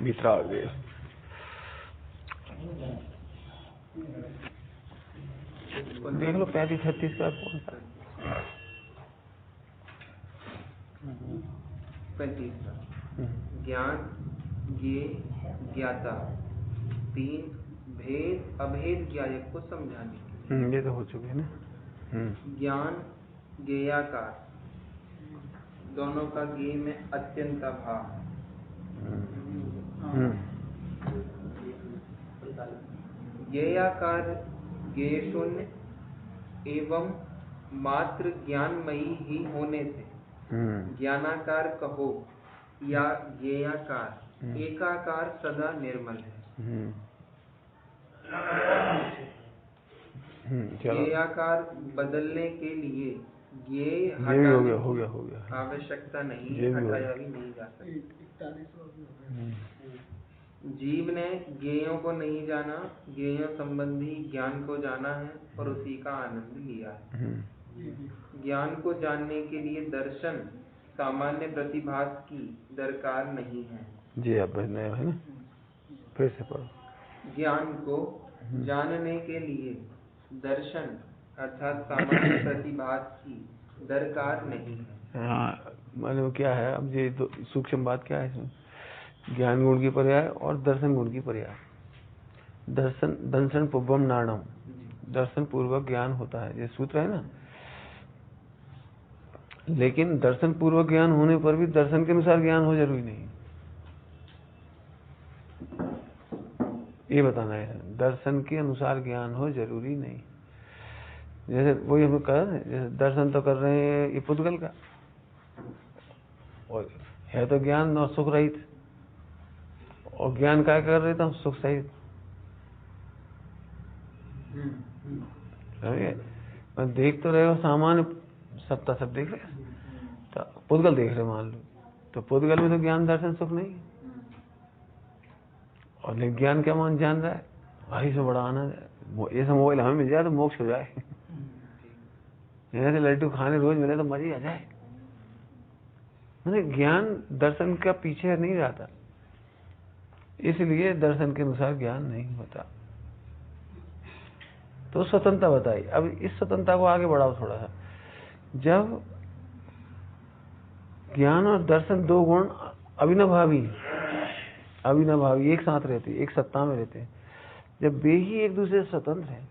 भीतरा आ गया। देख लो 35-36 का कौन सा? 35 का ज्ञान, ज्ञेय, ज्ञाता, 3 भेद अभेद ज्ञायक को समझाने। ये तो हो चुके ना। ज्ञान, ज्ञेयाकार, दोनों का ज्ञेय में अत्यंत अभाव। ज्ञेयाकार ज्ञेय शून्य एवं मात्र ज्ञानमयी ही होने से ज्ञानाकार कहो या ज्ञेयाकार एकाकार सदा निर्मल है। ज्ञेयाकार बदलने के लिए ज्ञेय हटाने हो गया आवश्यकता नहीं, हटाया भी नहीं जा सकता। जीव ने ज्ञेयों को नहीं जाना, ज्ञेयों संबंधी ज्ञान को जाना है और उसी का आनंद लिया है। ज्ञान को जानने के लिए दर्शन सामान्य प्रतिभास की दरकार नहीं है। जी आप है ना, फिर से पढ़ो। ज्ञान को जानने के लिए दर्शन अर्थात सामान्य प्रतिभास की दरकार नहीं है। हाँ, माने क्या है अब ये तो सूक्ष्म बात क्या है इसमें? ज्ञान गुण की पर्याय और दर्शन गुण की पर्याय। दर्शन पूर्वम नाणम, दर्शन पूर्वक ज्ञान होता है, ये सूत्र है ना। लेकिन दर्शन पूर्वक ज्ञान होने पर भी दर्शन के अनुसार ज्ञान हो जरूरी नहीं, ये बताना है। दर्शन के अनुसार ज्ञान हो जरूरी नहीं। जैसे वही हम कर रहे हैं, जैसे दर्शन तो कर रहे हैं ये पुद्गल का, और है तो ज्ञान और सुख रहित, और ज्ञान क्या कर रहे थे हम? सुख सहित। देख तो रहे हो सामान्य सत्ता सब देख रहे, तो पुद्गल देख रहे मान लो, तो पुद्गल में तो ज्ञान दर्शन सुख नहीं, और लेकिन ज्ञान क्या मान जान रहा है? भाई से बड़ा आनंद है, ये सब मोबाइल हमें मिल जाए तो मोक्ष हो जाए, जैसे लड्डू खाने रोज मिले तो मजे आ जाए। मतलब ज्ञान दर्शन का पीछे नहीं रहता, इसलिए दर्शन के अनुसार ज्ञान नहीं होता। तो स्वतंत्रता बताई। अब इस स्वतंत्रता को आगे बढ़ाओ थोड़ा सा। जब ज्ञान और दर्शन दो गुण अविनाभावी एक साथ रहते, एक सत्ता में रहते हैं, जब वे ही एक दूसरे से स्वतंत्र है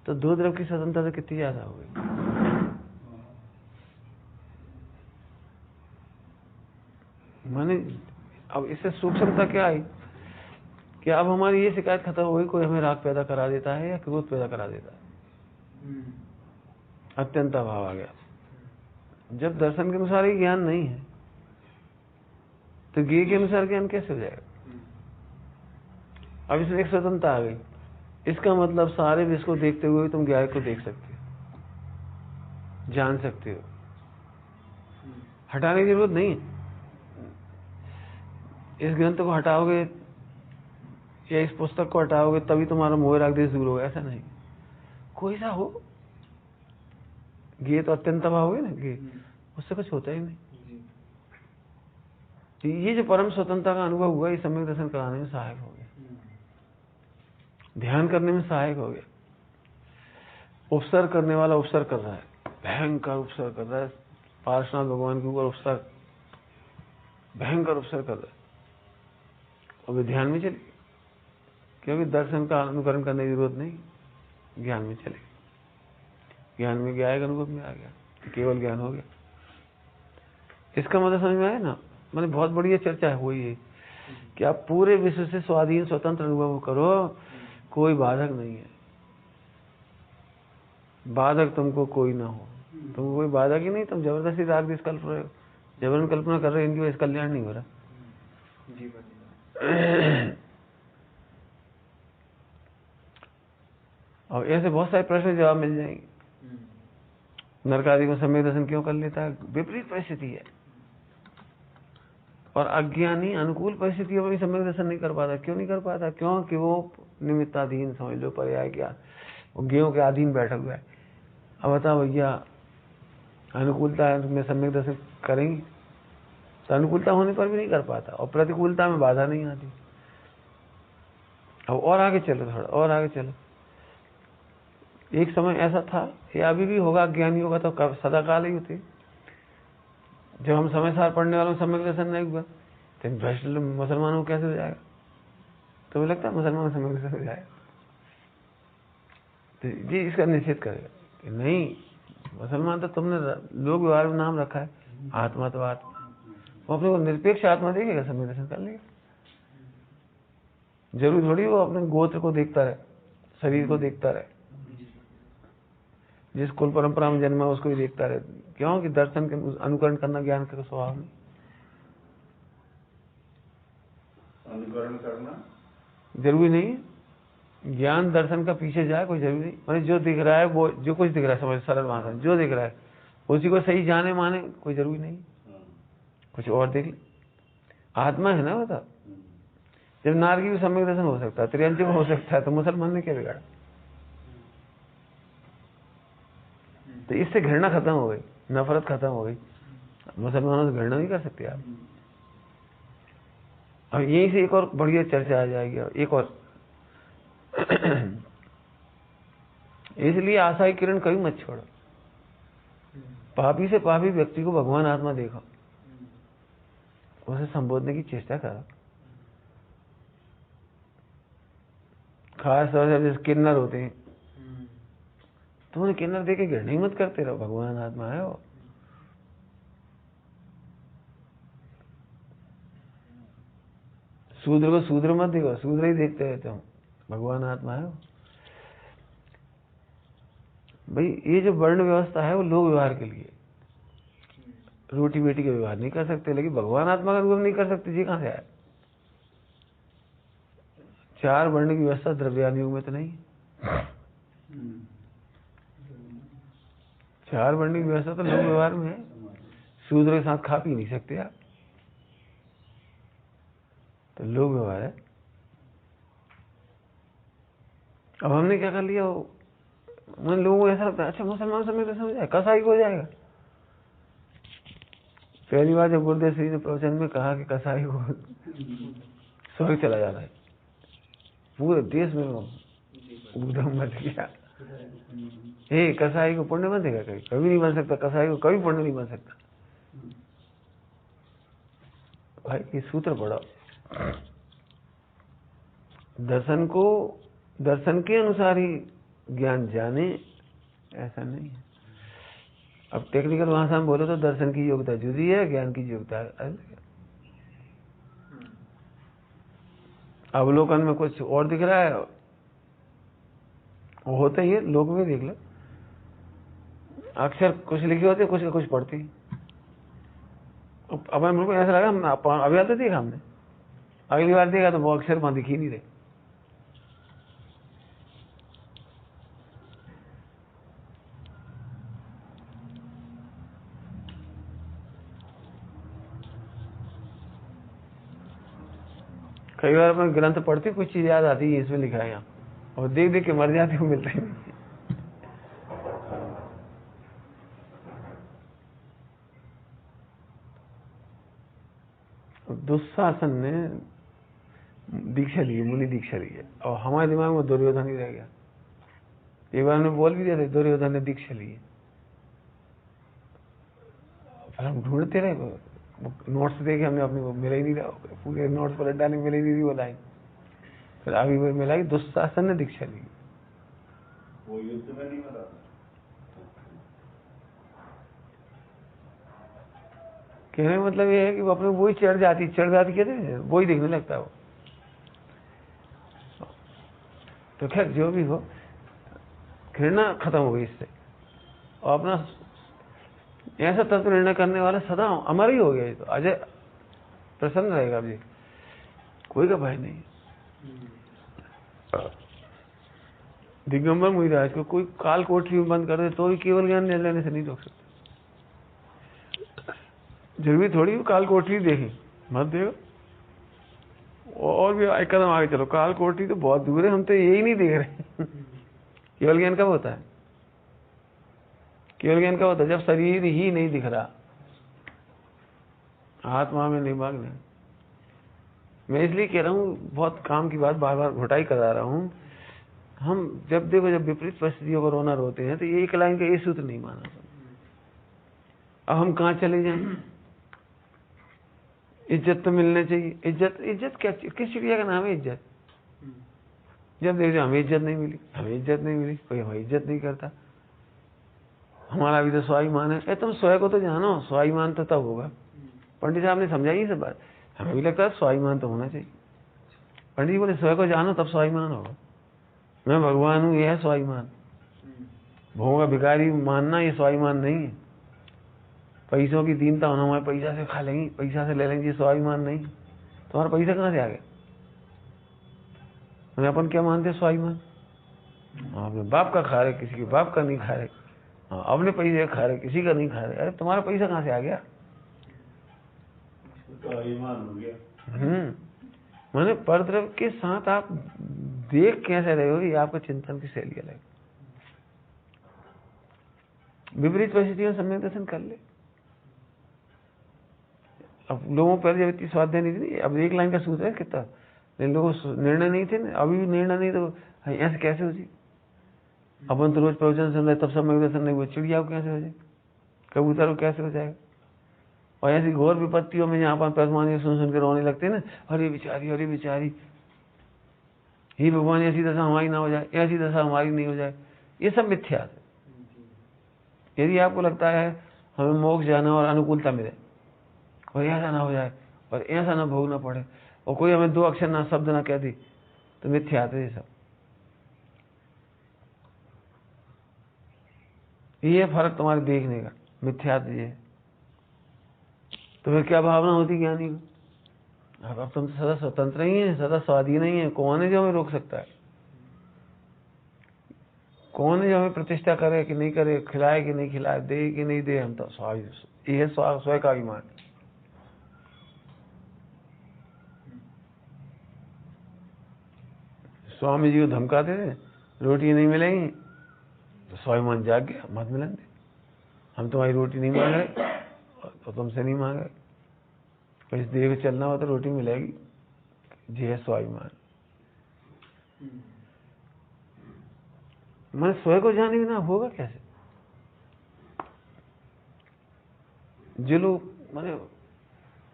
तो दो द्रव की स्वतंत्रता कितनी ज्यादा हो गई। माने अब इससे सूक्ष्मता क्या आई कि अब हमारी ये शिकायत खत्म हो गई, कोई हमें राग पैदा करा देता है या क्रोध पैदा करा देता है, अत्यंत अभाव आ गया। जब दर्शन के अनुसार ही ज्ञान नहीं है तो ज्ञेय के अनुसार ज्ञान कैसे हो जाएगा? अब इसमें एक स्वतंत्रता आ गई। इसका मतलब सारे विश्व को देखते हुए तुम ज्ञेय को देख सकते हो, जान सकते हो, हटाने की जरूरत नहीं है। इस ग्रंथ को हटाओगे या इस पुस्तक को हटाओगे तभी तुम्हारा मोह राग देश दूर होगा, ऐसा नहीं। कोई सा हो, ज्ञेय तो अत्यंत अभाव हो गया ना, ज्ञेय उससे कुछ होता ही नहीं। ये जो परम स्वतंत्रता का अनुभव हुआ, ये सम्यक दर्शन कराने में सहायक हो गया, ध्यान करने में सहायक हो गया। उपसर्ग करने वाला उपसर्ग कर रहा है, भयंकर उपसर्ग कर रहा है, पार्श्वनाथ भगवान के ऊपर उपसर्ग, भयंकर उपसर्ग कर रहा है, और वे ध्यान में चले, क्योंकि दर्शन का अनुकरण करने की जरूरत नहीं, ज्ञान में चले। ज्ञान में गया, अनुभव में आ गया, केवल ज्ञान हो गया। इसका मतलब समझ में आया ना? मैंने बहुत बढ़िया चर्चा है हुई है कि आप पूरे विश्व से स्वाधीन स्वतंत्र अनुभव करो, कोई बाधक नहीं है। बाधक तुमको कोई ना हो, तुमको कोई बाधक ही नहीं, तुम जबरदस्ती राग देश कल्प रहे हो, जबरन कल्पना कर रहे हो, इनकी वजह से कल्याण नहीं हो रहा। और ऐसे बहुत सारे प्रश्न जवाब मिल जाएंगे। नरकादि को सम्यक दर्शन क्यों कर लेता है? विपरीत परिस्थिति है, और अज्ञानी अनुकूल परिस्थितियों में भी सम्यक दर्शन नहीं कर पाता। क्यों नहीं कर पाता? क्योंकि वो निमित्ताधीन, समझ लो पर्याय क्या, वो ज्ञेयों के अधीन बैठा हुआ है। अब बताओ भैया, अनुकूलता में सम्यक दर्शन करेंगे? तो अनुकूलता होने पर भी नहीं कर पाता, और प्रतिकूलता में बाधा नहीं आती। अब और आगे चलो, थोड़ा और आगे चलो। एक समय ऐसा था, या अभी भी होगा, ज्ञानियों का तो सदा काल ही होती, जब हम समय सार पढ़ने वालों सम्यक दर्शन नहीं हुआ तो भ्रष्ट मुसलमानों को कैसे हो जाएगा? तुम्हें लगता है मुसलमान सम्यक दर्शन हो जाएगा? तो ये इसका निषेध करेगा कि नहीं, मुसलमान तो तुमने लोक व्यवहार में नाम रखा है, आत्मा तो आत्मा, वो अपने को निरपेक्ष आत्मा देखेगा, सम्यक दर्शन कर लेगा। जरूरी थोड़ी वो अपने गोत्र को देखता रहे, शरीर को देखता रहे, जिस कुल परंपरा में जन्मा उसको ही देखता रहे। क्यों? कि दर्शन के अनुकरण करना ज्ञान का स्वभाव नहीं। अनुकरण करना जरूरी नहीं है, ज्ञान दर्शन का पीछे जाए कोई जरूरी नहीं। मतलब जो दिख रहा है, वो जो कुछ दिख रहा है, समझ सरल भाषा में जो दिख रहा है उसी को सही जाने माने कोई जरूरी नहीं, कुछ और देख ले। आत्मा है ना, बता। जब नारकी भी सम्यक दर्शन हो सकता है, त्रियंच में हो सकता है, तो मुसलमान ने क्या बिगाड़ा? तो इससे घृणा खत्म हो गई, नफरत खत्म हो गई। मुसलमानों से घृणा नहीं कर सकते आप। अब यहीं से एक और बढ़िया चर्चा आ जाएगी, एक और इसलिए आशा की किरण कभी मत छोड़ो। पापी से पापी व्यक्ति को भगवान आत्मा देखो, उसे संबोधने की चेष्टा करो। खास तौर से जैसे किन्नर होते हैं, तो उन्हें किन्नर देके घृणा ही मत करते रहो, भगवान आत्मा है वो। शूद्र को शूद्र मत देखो, शूद्र ही देखते रहते हो, भगवान आत्मा है वो। भाई ये जो वर्ण व्यवस्था है वो लोक व्यवहार के लिए, रोटी बेटी का व्यवहार नहीं कर सकते, लेकिन भगवान आत्मा का अनुभव नहीं कर सकते। जी कहां से आया? 4 वर्ण की व्यवस्था द्रव्यान युग में तो नहीं। 4 वर्ण की व्यवस्था तो लोक व्यवहार में है। शूद्र के साथ खा पी नहीं सकते आप, तो लोक व्यवहार है। अब हमने क्या कर लिया, उन लोगों को ऐसा लगता है अच्छा मुसलमान समय समझ जाए, कसाई को हो जाएगा। पहली बार जब गुरुदेव श्री ने प्रवचन में कहा कि कसाई को स्वर्ग चला जाता है, पूरे देश में उधम मच गया। कसाई को पुण्य बनेगा? कभी नहीं बन सकता, कसाई को कभी पुण्य नहीं बन सकता। भाई ये सूत्र पढ़ो, दर्शन को दर्शन के अनुसार ही ज्ञान जाने, ऐसा नहीं है। अब टेक्निकल भाषा में बोलो तो दर्शन की योग्यता जुदी है, ज्ञान की योग्यता अलग है। अवलोकन में कुछ और दिख रहा है, वो होता ही है, लोक में देख लो, अक्षर कुछ लिखे होते, कुछ का कुछ पढ़ती। अब मेरे को ऐसा लगा अभी तो देखा हमने, अगली बार देखा तो वो अक्षर वहां दिख ही नहीं रहे। कई बार मैं ग्रंथ पढ़ती, कुछ चीज याद आती है, इसमें लिखा है यहाँ, और देख देख के मर जाती हूँ, मिलता ही नहीं। दुशासन ने दीक्षा ली है, मुनि दीक्षा ली है, और हमारे दिमाग में दुर्योधन ही रह गया। एक बार हमने बोल भी दिया था दुर्योधन ने दीक्षा ली है, फिर हम ढूंढते रहे, नोट्स देखे हमने, अपने को मिला ही नहीं रहा, पूरे नोट्स पर डालने मिले नहीं रही वो लाइन। फिर अभी मिला कि दुशासन ने दीक्षा ली। वो युद्ध में नहीं मरा? कहने का मतलब ये है कि वो अपने वही चढ़ जाती कहते हैं, वही देखने लगता है वो। तो खैर जो भी हो, घृणा खत्म हो गई इससे, और अपना ऐसा तत्व निर्णय करने वाला सदा अमर ही हो गया। तो अजय प्रसन्न रहेगा, अभी कोई का भय नहीं। दिगंबर मुनिराज को कोई काल कोठरी में बंद कर दे तो भी केवल ज्ञान लेने से नहीं रोक सकता। जरूरी थोड़ी काल कोठरी देखी मत देखो, और भी एक कदम आगे चलो, काल कोठरी तो बहुत दूर है, हम तो यही नहीं देख रहे। केवल ज्ञान कब होता है? केवल ज्ञान कब होता है? जब शरीर ही नहीं दिख रहा, आत्मा में नहीं भागना। मैं इसलिए कह रहा हूँ, बहुत काम की बात बार बार घुटाई करा रहा हूँ। हम जब देखो, जब विपरीत परिस्थितियों को रोना रोते हैं तो एक लाइन का ये सूत्र नहीं माना। अब हम कहाँ चले जाएं? इज्जत तो मिलनी चाहिए। इज्जत क्या, किस चिड़िया का नाम है इज्जत? जब देखो हमें इज्जत नहीं मिली, हमें इज्जत नहीं मिली, कोई हमें इज्जत नहीं करता। हमारा भी तो स्वाभिमान है। तुम स्वयं को तो जानो, स्वाभिमान तो तब होगा। पंडित साहब ने समझाई सब बात। हमें भी लगता है स्वाभिमान तो होना चाहिए। पंडित जी बोले स्वयं को जानो तब स्वाभिमान होगा। मैं भगवान हूँ, यह है स्वाभिमान। भोग का भिखारी मानना ये स्वाभिमान नहीं है। पैसों की दीनता होना, हमारे पैसा से खा लेंगे, पैसा से ले लेंगे, ये स्वाभिमान नहीं। तुम्हारा पैसा कहाँ से आ गया? मैंने अपन क्या मानते स्वाभिमान? अपने बाप का खा रहे, किसी के बाप का नहीं खा रहे। अपने पैसे खा रहे, किसी का नहीं खा रहे। अरे तुम्हारा पैसा कहाँ से आ गया? स्वाभिमान हो गया। मैंने परद्रव्य के साथ आप देख कैसे रहे हो, ये आपका चिंतन की शैली अलग। विपरीत परिस्थितियों में सम्यक दर्शन कर ले। अब लोगों पर जब इतनी स्वाध्याय नहीं थी, अब एक लाइन का सूत्र है कितना, लेकिन लोगों निर्णय नहीं थे, अभी भी निर्णय नहीं, तो ऐसे कैसे हो जी? अपन तो रोज प्रवचन सुन रहे, तब सम्यक दर्शन नहीं हुआ। चिड़िया को कैसे हो जाए? कबूतर को कैसे हो जाएगा? और ऐसी घोर विपत्तियों में जहाँ पर परमात्मा सुन के रोने लगते हैं ना, अरे बेचारी, अरे बेचारी, ही भगवान ऐसी दशा हमारी ना हो जाए, ऐसी दशा हमारी नहीं हो जाए। ये सब मिथ्या है। यदि आपको लगता है हमें मोक्ष जाना और अनुकूलता मिले और ऐसा ना हो जाए और ऐसा ना भोगना पड़े और कोई हमें दो अक्षर ना शब्द ना कह दी, तो मिथ्या है ये सब। ये फर्क तुम्हारे देखने का मिथ्या ये। तो फिर क्या भावना होती ज्ञानी को? अब तुम तो सदा स्वतंत्र ही है, सदा स्वाधीन ही है। कौन है जो हमें रोक सकता है? कौन है जो हमें प्रतिष्ठा करे कि नहीं करे, खिलाए कि नहीं खिलाए, दे कि नहीं दे? हम तो ये स्वयं का अभिमान। स्वामी जी को धमकाते थे, रोटी नहीं मिलेगी, तो स्वाभिमान जाग गया, मत मिलन दे। हम तुम्हारी रोटी नहीं मांग रहे तो तुमसे नहीं मांग रहे, तो इस देह में चलना हो तो रोटी मिलेगी। जी है स्वाभिमान। मैं स्वयं को जाने बिना होगा कैसे? जो लोग मैंने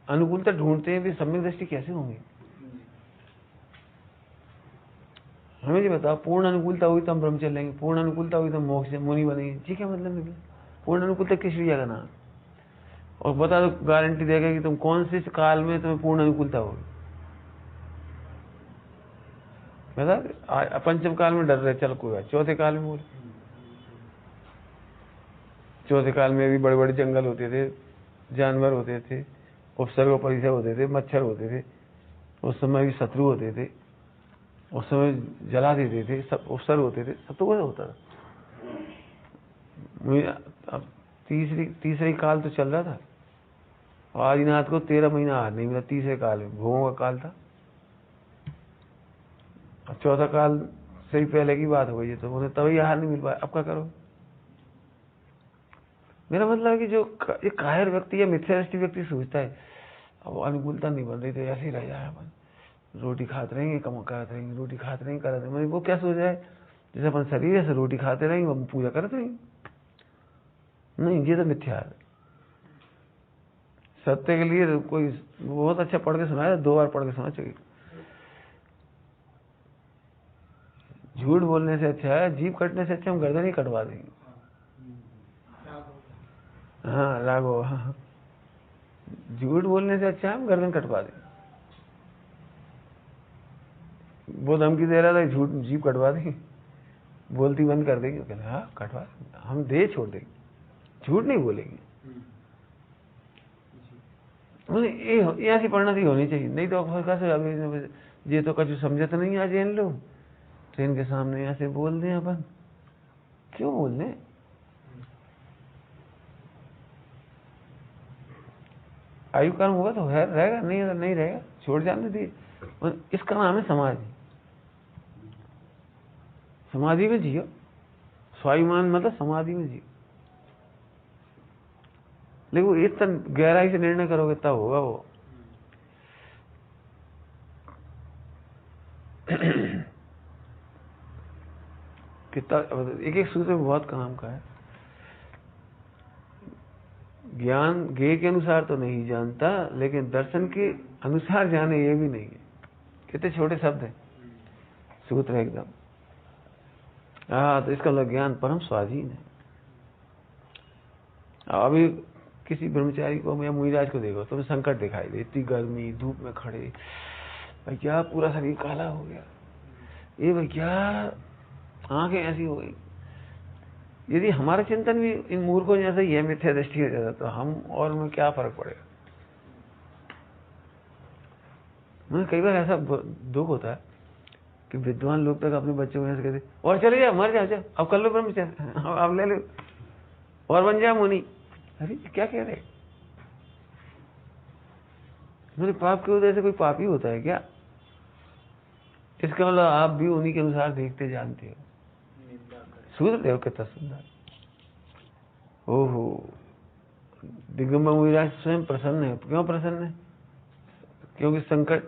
अनुकूलता ढूंढते हैं, वे सम्यक दृष्टि कैसे होंगे? हमें जी बताओ, पूर्ण अनुकूलता हुई तो हम ब्रह्मचर्य लेंगे, पूर्ण अनुकूलता हुई तो हम मोक्ष मुनि बनेंगे। जी क्या मतलब निकला? पूर्ण अनुकूलता किस क्रिया का नाम? और बता दो, गारंटी देगा कि तुम कौन से काल में तुम्हें पूर्ण अनुकूलता होगी? बता, पंचम काल में डर रहे, चल कोई बात, चौथे काल में बोले। चौथे काल में भी बड़े बड़े जंगल होते थे, जानवर होते थे, उपसर्ग परिसर होते थे, मच्छर होते थे, उस समय भी शत्रु होते थे, उस समय जला देते थे, सब उपसर्ग होते थे, सब तो वैसा होता था। अब तीसरी काल तो चल रहा था, और आदिनाथ को 13 महीना आहार नहीं मिला। तीसरे काल में भोगों का काल था, और चौथा काल से ही पहले की बात हो गई है, तो उन्हें तभी आहार नहीं मिल पाया। अब क्या करो? मेरा मतलब है कि जो एक कायर व्यक्ति या मिथ्यादृष्टि व्यक्ति सोचता है अब अनुकूलता नहीं बन रही तो ऐसे ही रह जाए, अपन रोटी खाते रहेंगे, कम करते रहेंगे, रोटी खाते रहेंगे, करते रहेंगे। वो क्या सोच रहा है? जैसे अपन शरीर से रोटी खाते रहेंगे, हम पूजा करते रहेंगे। नहीं, ये तो मिथ्या है। सत्य के लिए कोई बहुत अच्छा पढ़ के सुनाया, 2 बार पढ़ के सुना चाहिए। झूठ बोलने से अच्छा है, जीभ कटने से अच्छा हम गर्दन ही कटवा देंगे। हाँ, राघव, हाँ, झूठ बोलने से अच्छा हम गर्दन कटवा देंगे। वो धमकी दे रहा था, झूठ जीभ कटवा देंगे, बोलती बंद कर देंगे। कहते हाँ कटवा, हम दे छोड़ देंगे, झूठ नहीं बोलेंगे। ये ऐसी परिणति होनी चाहिए। नहीं तो अभी ये तो कछु समझते नहीं आज इन लोग, तो इनके सामने ऐसे बोल दें अपन, क्यों बोल दें? आयु कर्म होगा तो रहेगा, नहीं अगर नहीं रहेगा छोड़ जाने दीजिए। इसका नाम है समाधि। समाधि में जियो, स्वाभिमान मतलब समाधि में जियो। लेकिन वो इतना गहराई से निर्णय करोगे तब होगा वो। कितना एक एक सूत्र में बहुत काम का है। ज्ञान ज्ञेय के अनुसार तो नहीं जानता, लेकिन दर्शन के अनुसार जाने ये भी नहीं है। कितने छोटे शब्द हैं, सूत्र है एकदम। तो इसका मतलब ज्ञान परम स्वाधीन है। अभी किसी ब्रह्मचारी को या मुनिराज को देखो, तुम्हें संकट दिखाई दे, इतनी गर्मी, धूप में खड़े, भैया पूरा शरीर काला हो गया, ये भैया आंखें ऐसी हो गई। यदि हमारा चिंतन भी इन मूर्खों जैसा ही है, मिथ्या दृष्टि हो जाता, तो हम और में क्या फर्क पड़ेगा। मुझे कई बार ऐसा दुख होता है कि विद्वान लोग तक अपने बच्चों को ऐसे कहते, और चले जाओ, मर जाओ, अब कर लो ब्रह्मचर्य, अब ले लो और बन जाओ मुनि। अरे क्या कह रहे, मेरे पाप के उदय से कोई पापी होता है क्या? इसका मतलब आप भी उन्हीं के अनुसार देखते जानते हो। सूत्र देव कितना सुंदर। ओहो, दिगंबर मुनिराज स्वयं प्रसन्न है। क्यों प्रसन्न है? क्योंकि संकट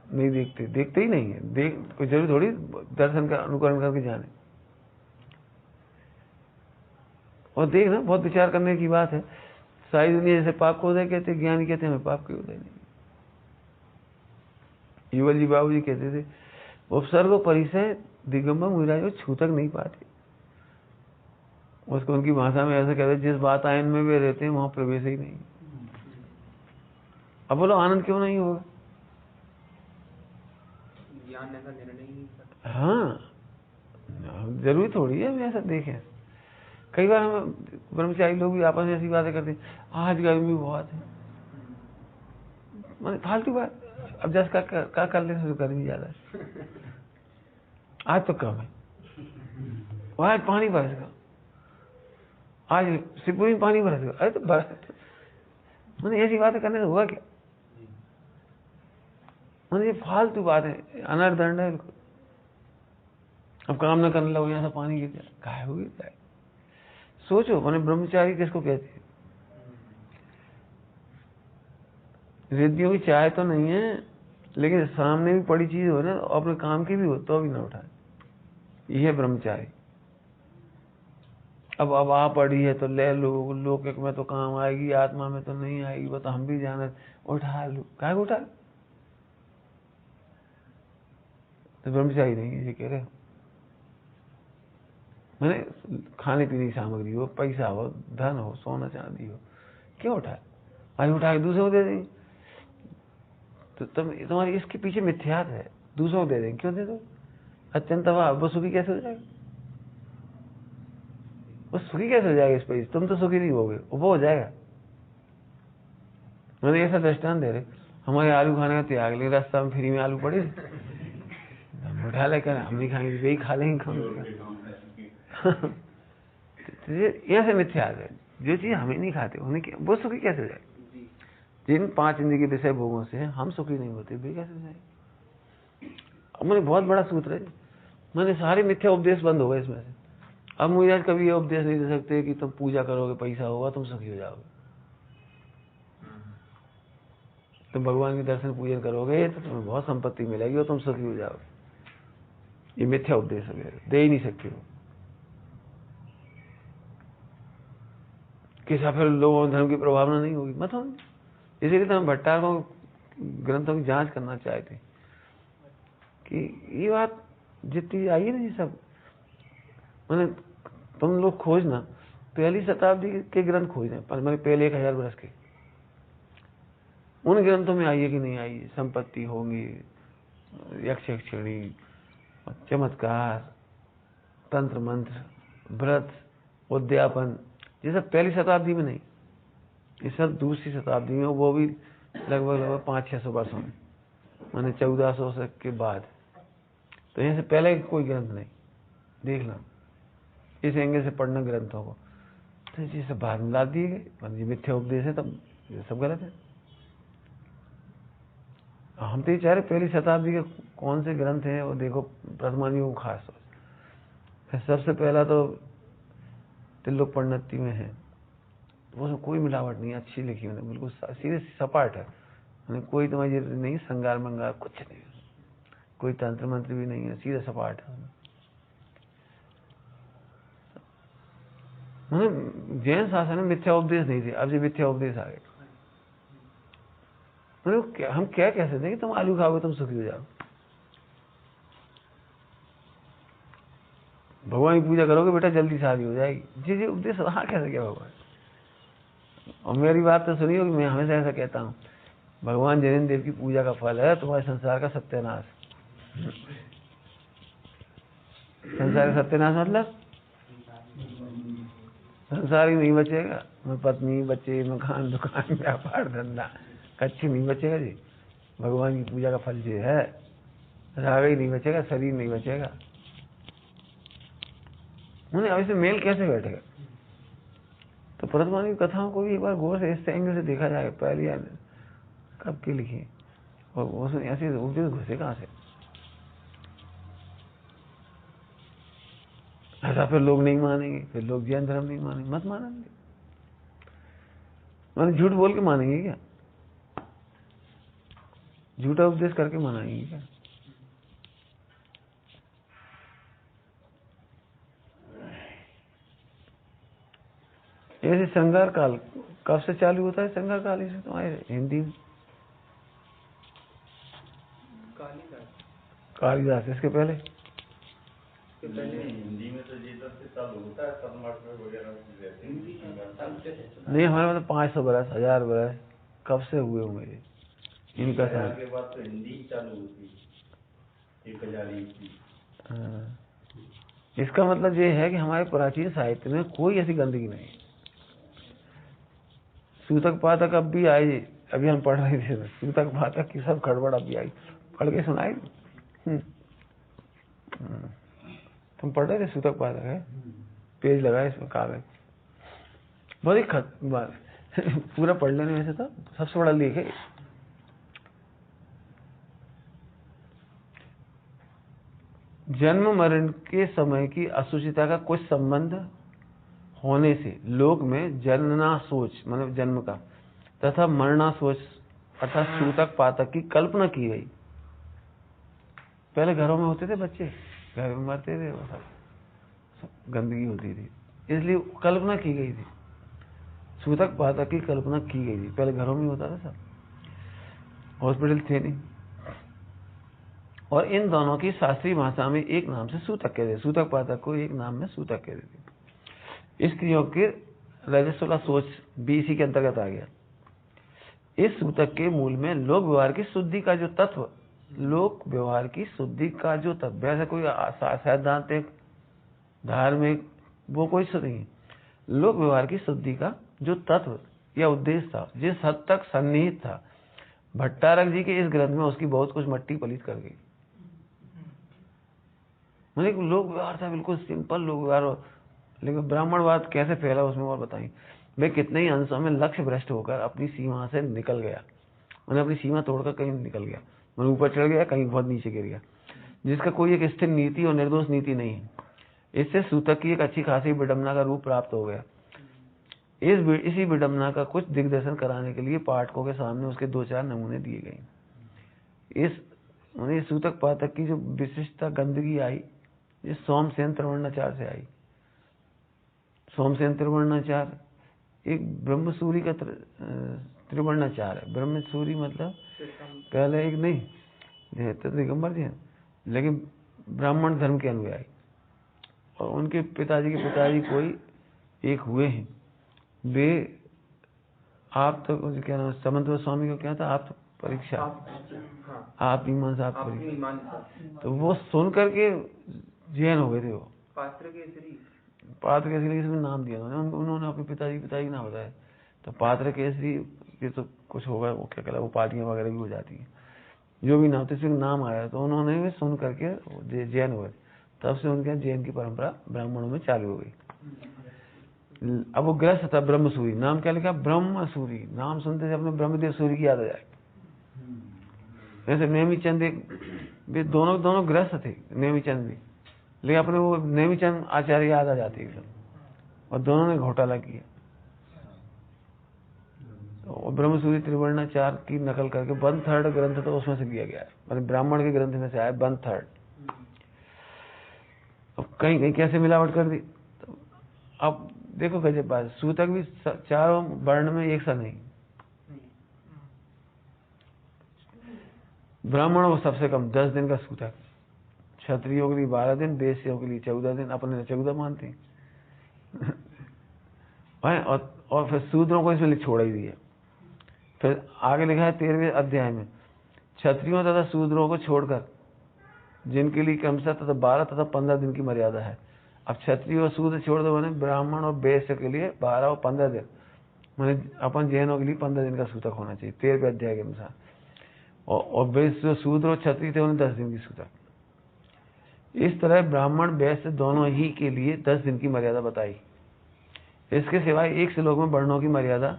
नहीं देखते, देखते ही नहीं है। कोई जरूरी थोड़ी दर्शन का अनुकरण करके जाने। और देखना, बहुत विचार करने की बात है। सारी दुनिया जैसे पाप को उदय कहते, ज्ञानी कहते हैं हमें पाप के उदय नहीं। युवल जी बाबू जी कहते थे, उपसर्ग परिचय दिगंबर मुनिराज को छू तक नहीं पाते। उसको उनकी भाषा में ऐसे कहते, जिस बात आयन में वे रहते हैं वहां प्रवेश ही नहीं। अब बोलो आनंद क्यों नहीं होगा? ज्ञान ऐसा निर्णय नहीं करता। हाँ, जरूरी थोड़ी है हम ऐसा देखें। कई बार हम ब्रह्मचारी लोग भी आपस में ऐसी बातें करते हैं, आज गर्मी बहुत है, मैंने फालतू बात। अब जस का कर ले तो गर्मी ज्यादा है, आज तो कम है, आज पानी बरसेगा, आज शिवपुरी में पानी बरसेगा। अरे तो मैंने ऐसी बातें करने से हुआ क्या? मैंने ये फालतू बात है, अनर्थ दंड है। अब काम न करने लगो, यहाँ से पानी गिर जाए, काहे होगी जाए। सोचो, मैंने ब्रह्मचारी किसको कहते हैं? रिद्धियों की चाय तो नहीं है, लेकिन सामने भी पड़ी चीज हो ना, अपने काम की भी हो तो भी ना उठाए, यह है ब्रह्मचारी। अब आ पड़ी है तो ले लो, लौकिक में तो काम आएगी, आत्मा में तो नहीं आएगी, वो तो हम भी जाने, उठा लो। काहे उठा? तो ब्रह्मचारी नहीं है, ये कह रहे हो। मैंने खाने पीने की सामग्री हो, पैसा हो, धन हो, सोना चांदी हो, क्यों उठाए? आज उठा के दूसरों को दे देंगे तो तुम्हारी इसके पीछे मिथ्यात है। दूसरों को दे देंगे, क्यों दे दो? अत्यंत वो सुखी कैसे हो जाएगा? वो सुखी कैसे हो जाएगा इस पैसे? तुम तो सुखी नहीं होगे, वो हो जाएगा। मैंने ऐसा दृष्टांत दे रहे, हमारे आलू खाने का त्याग ले, रास्ता में फ्री में आलू पड़े, हम उठा लेकर हम नहीं खाएंगे, वही खा लेंगे। यहाँ से मिथ्या है, जो चीज हमें नहीं खाते उन्हें वो सुखी कैसे हो जाए? जिन 5 इंद्रिय के विषय भोगों से हम सुखी नहीं होते, वे कैसे हो जाए? अब मैंने बहुत बड़ा सूत्र है, मैंने सारे मिथ्या उपदेश बंद हो गए इसमें से। अब मुझे आज कभी ये उपदेश नहीं दे सकते कि तुम पूजा करोगे, पैसा होगा, तुम सुखी हो जाओगे। तुम भगवान के दर्शन पूजन करोगे तो तुम्हें बहुत संपत्ति मिलेगी और तुम सुखी हो जाओगे। ये मिथ्या उपदेश वगैरह दे ही नहीं सकते हो। कि फिर लोगों धर्म की प्रभावना नहीं होगी, मत होगी। इसीलिए तो हम भट्टारकों ग्रंथों की जांच करना चाहते कि ये बात जितनी आई है ना, ये सब मैंने तुम लोग खोजना, पहली शताब्दी के ग्रंथ खोजना, पर मैंने पहले 1000 वर्ष के, उन ग्रंथों में आई है कि नहीं आई है? संपत्ति होंगी, यक्ष यक्षिणी, चमत्कार, तंत्र मंत्र, व्रत, उद्यापन, ये सब पहली शताब्दी में नहीं, ये सब दूसरी शताब्दी में, वो भी लगभग 500-600 वर्षों में, मैंने 1400 के बाद। तो यहाँ से पहले कोई ग्रंथ नहीं। देखना, इस एंगल से पढ़ना ग्रंथों को, तो ये सब बाद में ला दिए गए, ये मिथ्या उपदेश है, तब ये सब गलत है। हम तो ये चाह रहे पहली शताब्दी के कौन से ग्रंथ हैं वो देखो, प्रथमानियों को खास तौर। सबसे पहला तो तिल्लोक पंडिती में है, वो उसमें कोई मिलावट नहीं, अच्छी लिखी मैंने, बिल्कुल सीधे सपाट है, कोई तुम्हारी नहीं श्रृंगार मंगार कुछ नहीं, कोई तंत्र मंत्र भी नहीं है, सीधे सपाट है। जैन शासन में मिथ्या उपदेश नहीं थे, अब जो मिथ्या उपदेश आ गए। हम क्या कह सकते हैं कि तुम आलू खाओगे तुम सुखी हो जाओ, भगवान की पूजा करोगे बेटा जल्दी शादी हो जाएगी, जी उपदेश वहां कैसे क्या भगवान। और मेरी बात तो सुनी होगी, मैं हमेशा ऐसा कहता हूँ, भगवान जैन देव की पूजा का फल है तुम्हारे संसार का सत्यानाश। संसार का सत्यानाश मतलब संसार ही नहीं बचेगा, मैं पत्नी बच्चे मकान दुकान व्यापार धंधा कच्ची नहीं बचेगा जी। भगवान की पूजा का फल जो है राग ही नहीं बचेगा, शरीर नहीं बचेगा। उन्हें अब इसे मेल कैसे बैठेगा। तो परतवानी की कथाओं को भी एक बार गौर से इस एंगल से देखा जाए, पहली कब की लिखी और उसमें ऐसे उपदेश घुसे कहां से। ऐसा फिर लोग नहीं मानेंगे, फिर लोग जैन धर्म नहीं मानेंगे, मत मानेंगे, मैंने झूठ बोल के मानेंगे क्या, झूठा उपदेश करके मनाएंगे क्या। ऐसे श्रृंगार काल कब से चालू होता है, श्रृंगार काल इसे तुम्हारे हिंदी में कालिदास, इसके पहले हिंदी में तो जी से चालू होता है, नहीं, हमारे मतलब 500 बरस 1000 बरस कब से हुए होंगे इनका साल के बाद तो हिंदी ही चालू होती है 1000 इसका मतलब ये है कि हमारे प्राचीन साहित्य में कोई ऐसी गंदगी नहीं। सूतक पातक अब भी आई, अभी हम पढ़ रहे थे, सूतक पातक की सब गड़बड़ अब भी आई, पढ़ के सुनाई। तुम पढ़ रहे थे सूतक पातक है, पेज लगा इसमें कागज, बहुत ही पूरा पढ़ लेने में से तो सबसे बड़ा लेख है। जन्म मरण के समय की अशुचिता का कुछ संबंध होने से लोक में जनना सोच मतलब जन्म का तथा मरना सोच अर्थात सूतक पातक की कल्पना की गई। पहले घरों में होते थे बच्चे, घर में मरते थे, सब गंदगी होती थी, इसलिए कल्पना की गई थी, सूतक पातक की कल्पना की गई थी। पहले घरों में होता था सब, हॉस्पिटल थे नहीं। और इन दोनों की शास्त्रीय भाषा में एक नाम से सूतक कहते, सूतक पातक को एक नाम में सूतक कहते थे। स्त्रियों के रजस्व का सोच भी इसी के अंतर्गत आ गया। इस सूतक के मूल में लोक व्यवहार की शुद्धि का जो तत्व, लोक व्यवहार की शुद्धि का जो तत्व, ऐसा कोई सैद्धांतिक धार्मिक वो कोई शुद्ध नहीं, लोक व्यवहार की शुद्धि का जो तत्व या उद्देश्य था, जिस हद तक सन्निहित था, भट्टारक जी के इस ग्रंथ में उसकी बहुत कुछ मट्टी पलीत कर गई। मतलब लोक व्यवहार था, बिल्कुल सिंपल लोक व्यवहार, लेकिन ब्राह्मणवाद कैसे फैला उसमें और बताएं। वे कितने ही अंशों में लक्ष्य भ्रष्ट होकर अपनी सीमा से निकल गया, मैंने अपनी सीमा तोड़कर कहीं निकल गया, मैंने ऊपर चढ़ गया, कहीं बहुत नीचे गिर गया, जिसका कोई एक स्थिर नीति और निर्दोष नीति नहीं है। इससे सूतक की एक अच्छी खासी विडंबना का रूप प्राप्त हो गया। इसी विडंबना का कुछ दिग्दर्शन कराने के लिए पाठकों के सामने उसके 2-4 नमूने दिए गए। इस सूतक पातक की जो विशिष्टता गंदगी आई, ये सोमसेन त्रिवर्णाचार्य से आई। सोमसेन त्रिवर्णाचार्य एक ब्रह्मसूरी का त्रिवर्णाचार्य है। ब्रह्मसूरी मतलब पहले एक नहीं तो दिगंबर थे, लेकिन ब्राह्मण धर्म के अनुयायी, और उनके पिताजी के पिताजी कोई एक हुए हैं। वे आप तो क्या नाम, समंत स्वामी को क्या था, आप तो परीक्षा आप मीमांसा आप परीक्षा, तो वो सुन करके जैन हो गए थे। वो पात्र केसरी इसमें नाम दिया उन्होंने अपने पिताजी ना बताया, तो पात्र केसरी ये तो कुछ होगा, वो क्या कहला, उपाधियां वगैरह भी हो जाती हैं, जो भी नाम, तो इसमें नाम आया, तो उन्होंने भी सुन करके जैन हुए। तब से उनके जैन की परंपरा ब्राह्मणों में चालू हो गई। अब वो ग्रस्त था ब्रह्मसूरी, नाम क्या लिखा, ब्रह्मसूरी, नाम सुनते से अपने ब्रह्मदेव सूरी की याद आ जाए। जैसे नेमीचंद वे दोनों ग्रस्त थे, नेमीचंद भी, लेकिन अपने वो नेमीचंद आचार्य याद आ जाते एकदम, और दोनों ने घोटाला किया। ब्रह्म सूरी त्रिवर्णाचार की नकल करके 1/3 ग्रंथ तो उसमें से लिया गया है, मतलब ब्राह्मण के ग्रंथ में से आया 1/3। अब कहीं कहीं कैसे मिलावट कर दी। तो अब देखो गजब बात, सूतक भी चारों वर्ण में एक सा नहीं। ब्राह्मणों को सबसे कम 10 दिन का सूतक, क्षत्रियों के लिए 12 दिन, वैश्यों के लिए 14 दिन, अपने 14 मानते हैं। और फिर शूद्रों को इसमें छोड़ा ही दिया। फिर आगे लिखा है 13वें अध्याय में, क्षत्रियों तथा शूद्रों को छोड़कर जिनके लिए क्रमशः तथा 12 तथा 15 दिन की मर्यादा है। अब क्षत्रिय और शूद्र छोड़ दो, मैंने ब्राह्मण और वैश्य के लिए 12 और 15 दिन, मैंने अपन जैनों के लिए 15 दिन का सूतक होना चाहिए 13वें अध्याय के अनुसार। और वैश्य शूद्र और क्षत्रिय थे उन्हें 10 दिन की सूतक। इस तरह ब्राह्मण वैश्य दोनों ही के लिए 10 दिन की मर्यादा बताई। इसके सिवाय एक श्लोक में वर्णों की मर्यादा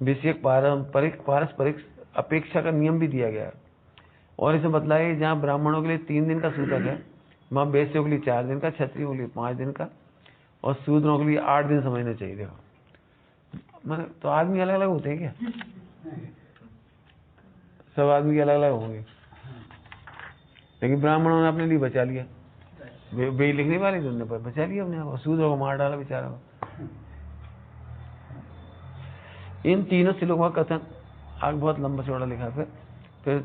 विषयक पारस्परिक अपेक्षा का नियम भी दिया गया है। और इसे बतलाया जहाँ ब्राह्मणों के लिए 3 दिन का सूतक है, वहाँ वैश्यों के लिए 4 दिन का, क्षत्रियों के लिए 5 दिन का और शूद्रों के लिए 8 दिन समझना चाहिए। देखो मैंने तो आदमी अलग अलग होते हैं क्या? सब आदमी अलग अलग होंगे, लेकिन ब्राह्मणों ने अपने लिए बचा लिया, वे लिखने वाले थे, उन्होंने बचा लिया अपने आप, शूद्रों को मार डाला बेचारा को। इन तीनों श्लोकों का कथन आगे बहुत लंबा चौड़ा लिखा। फिर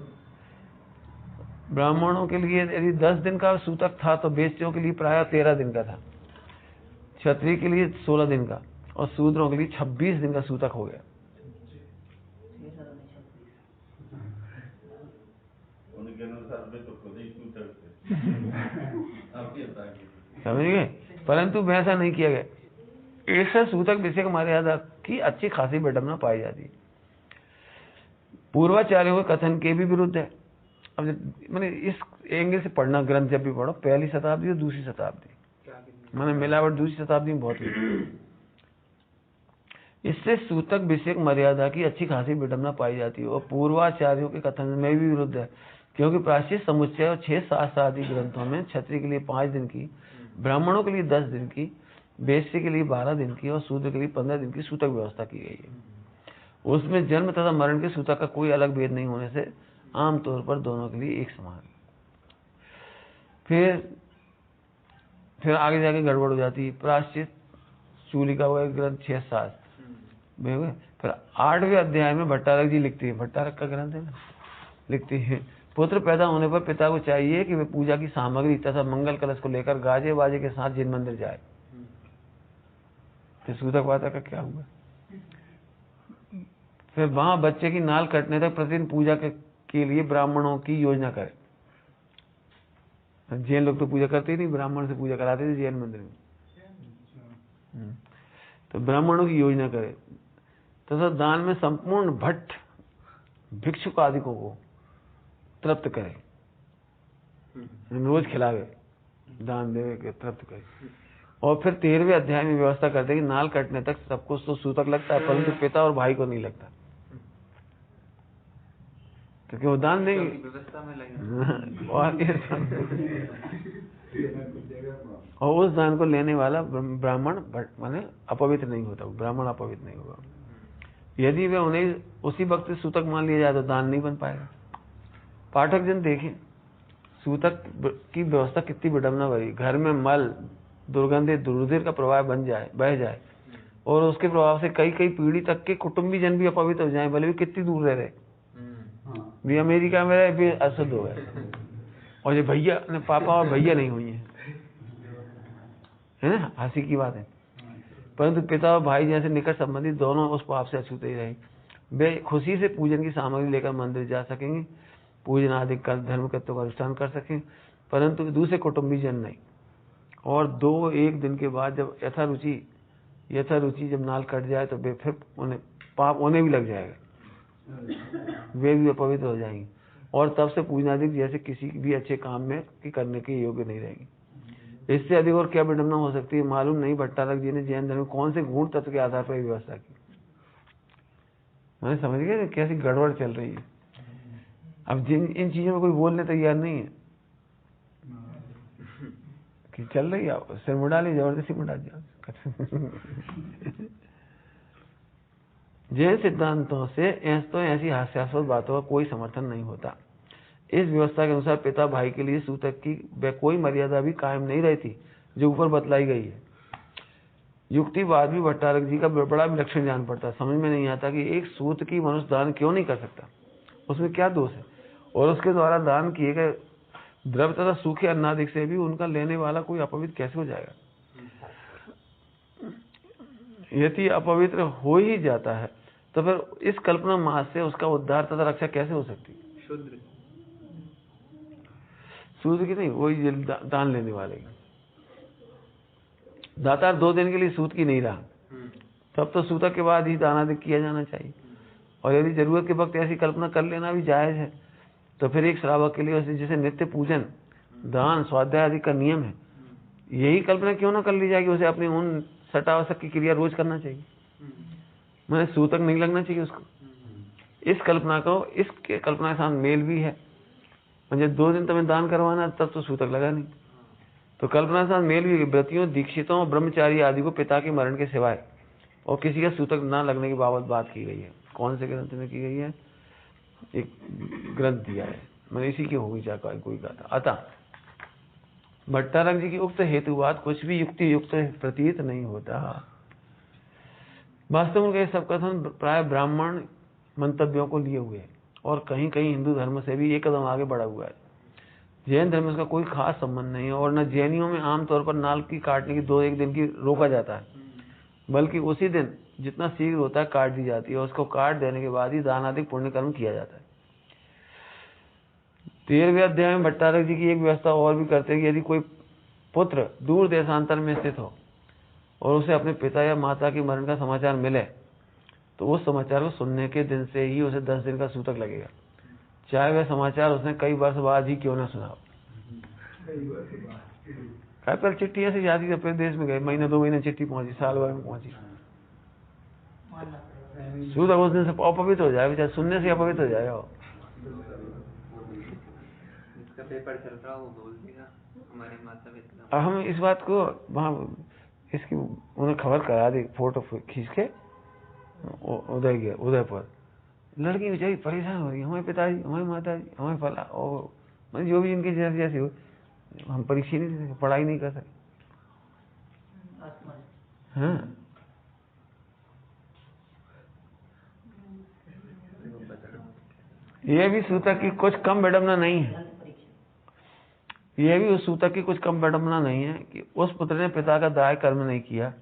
ब्राह्मणों के लिए यदि 10 दिन का सूतक था तो वैश्यों के लिए प्राय 13 दिन का था, क्षत्रिय के लिए 16 दिन का और शूद्रों के लिए 26 दिन का सूतक हो गया। उनके अनुसार वे तो खुद ही सूतक थे। समझ गए? परंतु वैसा नहीं किया गया। ऐसा सूतक विषय मर्यादा की अच्छी खासी विडंबना पाई जाती है। पूर्वाचार्यों के कथन के भी विरुद्ध है। अब मैंने इस एंगल से पढ़ना, ग्रंथ जब भी पढ़ो, पहली शताब्दी और दूसरी शताब्दी, मैंने मिलावट दूसरी शताब्दी में बहुत हुई। इससे सूतक विषयक मर्यादा की अच्छी खासी विडंबना पाई जाती है और पूर्वाचार्यों के कथन में भी विरुद्ध है, क्योंकि प्राचीन समुच्चय और 6-7 आदि ग्रंथों में क्षत्रिय के लिए 5 दिन की, ब्राह्मणों के लिए 10 दिन की, वैश्य के लिए 12 दिन की और शूद्र के लिए 15 दिन की सूतक व्यवस्था की गई है। उसमें जन्म तथा मरण के सूतक का कोई अलग भेद नहीं होने से आमतौर पर दोनों के लिए एक समान। फिर आगे जाके गड़बड़ हो जाती है। प्रायश्चित चूलिका हुआ ग्रंथ 6-7 फिर 8वें अध्याय में भट्टारक जी लिखती है, भट्टारक का ग्रंथ है ना, लिखती है, पुत्र पैदा होने पर पिता को चाहिए कि वे पूजा की सामग्री तथा मंगल कलश को लेकर गाजे बाजे के साथ जिन मंदिर जाए। फिर सूतक वाता का क्या हुआ? फिर वहां बच्चे की नाल कटने तक प्रतिदिन पूजा के लिए ब्राह्मणों की योजना करे। जैन लोग तो पूजा करते ही नहीं, ब्राह्मण से पूजा कराते थे जैन मंदिर में। तो ब्राह्मणों की योजना करे तथा दान में संपूर्ण भट्ट भिक्षुक आदिकों को तृप्त करे, रोज खिलावे, दान देवे के तृप्त करे। और फिर 13वें अध्याय में व्यवस्था करते हैं कि नाल कटने तक सबको तो सूतक लगता है, परंतु पिता और भाई को नहीं लगता, क्योंकि वो दान देंगे व्यवस्था में लगे। और उस दान को लेने वाला ब्राह्मण माने अपवित्र नहीं होता, ब्राह्मण अपवित्र नहीं होगा। यदि वे उन्हें उसी वक्त सूतक मान लिया जाए तो दान नहीं बन पाएगा। पाठक जन देखें सूतक की व्यवस्था कितनी विडंबना भरी। घर में मल, दुर्गंधित, दुर्धर का प्रभाव बह जाए और उसके प्रभाव से कई पीढ़ी तक के कुटुंबी जन भी अपवित्र हो जाए, भले भी कितनी दूर रह रहे। भी अमेरिका में रहे भी अशुद्ध हो गए, और ये भैया ने पापा और भैया नहीं हुई है ना, हंसी की बात है। परंतु पिता और भाई जैसे निकट संबंधी दोनों उस पाप से अछूते ही रहे। वे खुशी से पूजन की सामग्री लेकर मंदिर जा सकेंगे, पूजन आदि का धर्म कर्तव्यों का अनुष्ठान कर सकें, परंतु दूसरे कुटुंबी जन नहीं। और 2-1 दिन के बाद जब यथारुचि जब नाल कट जाए तो वे फिर उन्हें पाप उन्हें भी लग जाएगा, वे भी अपवित्र हो जाएंगे और तब से पूजनादिक जैसे किसी भी अच्छे काम में करने के योग्य नहीं रहेंगे। इससे अधिक और क्या विडंबना हो सकती है मालूम नहीं। भट्टारक जी ने जैन धर्म में कौन से गुण तत्व के आधार पर व्यवस्था की। मैंने समझ गया कैसी गड़बड़ चल रही है। अब इन चीजों में कोई बोलने तैयार नहीं है कि चल रही है, सिर मुड़ा ली, जबरदस्ती मुड़ा जाओ। जैन सिद्धांतों से तो ऐसी हास्यास्पद बातों का कोई समर्थन नहीं होता। इस व्यवस्था के अनुसार पिता भाई के लिए सूतक की कोई मर्यादा भी कायम नहीं रहती जो ऊपर बतलाई गई है। युक्तिवाद भी भट्टारक जी का बड़ा विलक्षण जान पड़ता। समझ में नहीं आता कि एक सूत की मनुष्य दान क्यों नहीं कर सकता, उसमें क्या दोष है, और उसके द्वारा दान किए गए द्रव्य तथा सूखे अन्नादिक से भी उनका लेने वाला कोई अपवित्र कैसे हो जाएगा। यदि अपवित्र हो ही जाता है तो फिर इस कल्पना मास से उसका उद्धार तथा रक्षा कैसे हो सकती। शूद्र सूद की नहीं, वही दान लेने वाले की। दातार 2 दिन के लिए सूद की नहीं रहा, तब तो सूतक के बाद ही दानादिक किया जाना चाहिए। और यदि जरूरत के वक्त ऐसी कल्पना कर लेना भी जायज है तो फिर एक श्रावक के लिए जैसे नित्य पूजन, दान, स्वाध्याय आदि का नियम है, यही कल्पना क्यों ना कर ली जाए कि उसे अपनी उन सटावसक की क्रिया रोज करना चाहिए। मैंने सूतक नहीं लगना चाहिए उसको। इस कल्पना को इसके कल्पना के साथ मेल भी है। मुझे 2 दिन तुम्हें दान करवाना, तब तो सूतक लगा नहीं। तो कल्पना के साथ मेल भी। व्रतियों, दीक्षितों, ब्रह्मचारी आदि को पिता के मरण के सिवाय और किसी का सूतक न लगने की बाबत बात की गई है। कौन से ग्रंथ में की गई है? एक ग्रंथ दिया है, मैंने इसी की होगी चाहे कोई कहा। अतः भट्टारक जी की उक्त हेतुवाद कुछ भी युक्ति युक्त प्रतीत नहीं होता। वास्तव में सब कथन प्राय ब्राह्मण मंतव्यों को लिए हुए है और कहीं कहीं हिंदू धर्म से भी एक कदम आगे बढ़ा हुआ है। जैन धर्म में इसका कोई खास संबंध नहीं है और न जैनियों में आमतौर पर नाल की काटने की 2-1 दिन की रोका जाता है, बल्कि उसी दिन जितना शीघ्र होता है काट दी जाती है और उसको काट देने के बाद ही दानादिक पुण्य कर्म किया जाता है। 13वें अध्याय में भट्टारक जी की एक व्यवस्था और भी करते हैं कि यदि कोई पुत्र दूर देशांतर में स्थित हो और उसे अपने पिता या माता के मरण का समाचार मिले तो उस समाचार को सुनने के दिन से ही उसे 10 दिन का सूतक लगेगा, चाहे वह समाचार उसने कई वर्ष बाद ही क्यों ना सुना हो। पर चिट्ठी ऐसी जाती है, अपने देश में गए, महीने 2 महीने चिट्ठी पहुंची, साल भर में पहुंची, सूतक उस दिन से अपवित्र हो जाए, बेचारा सुनने से अपवित्र हो जाएगा। इसका पेपर चल रहा वो बोल देगा हमारे माता पिता। अब हम इस बात को वहाँ इसकी उन्हें खबर करा दी, फोटो खींच के उदय गया, उदयपुर। लड़की बेचारी परेशान हो रही है, हमारे पिताजी, हमारी माताजी, हमारे फला, और मतलब जो भी इनकी जैसे हो, हम परीक्षा नहीं दे सके, पढ़ाई नहीं कर सके। हाँ, ये भी सूतक की कुछ कम विडम्बना नहीं है। यह भी उस सूतक की कुछ कम विडम्बना नहीं है कि उस पुत्र ने पिता का दाय कर्म नहीं किया,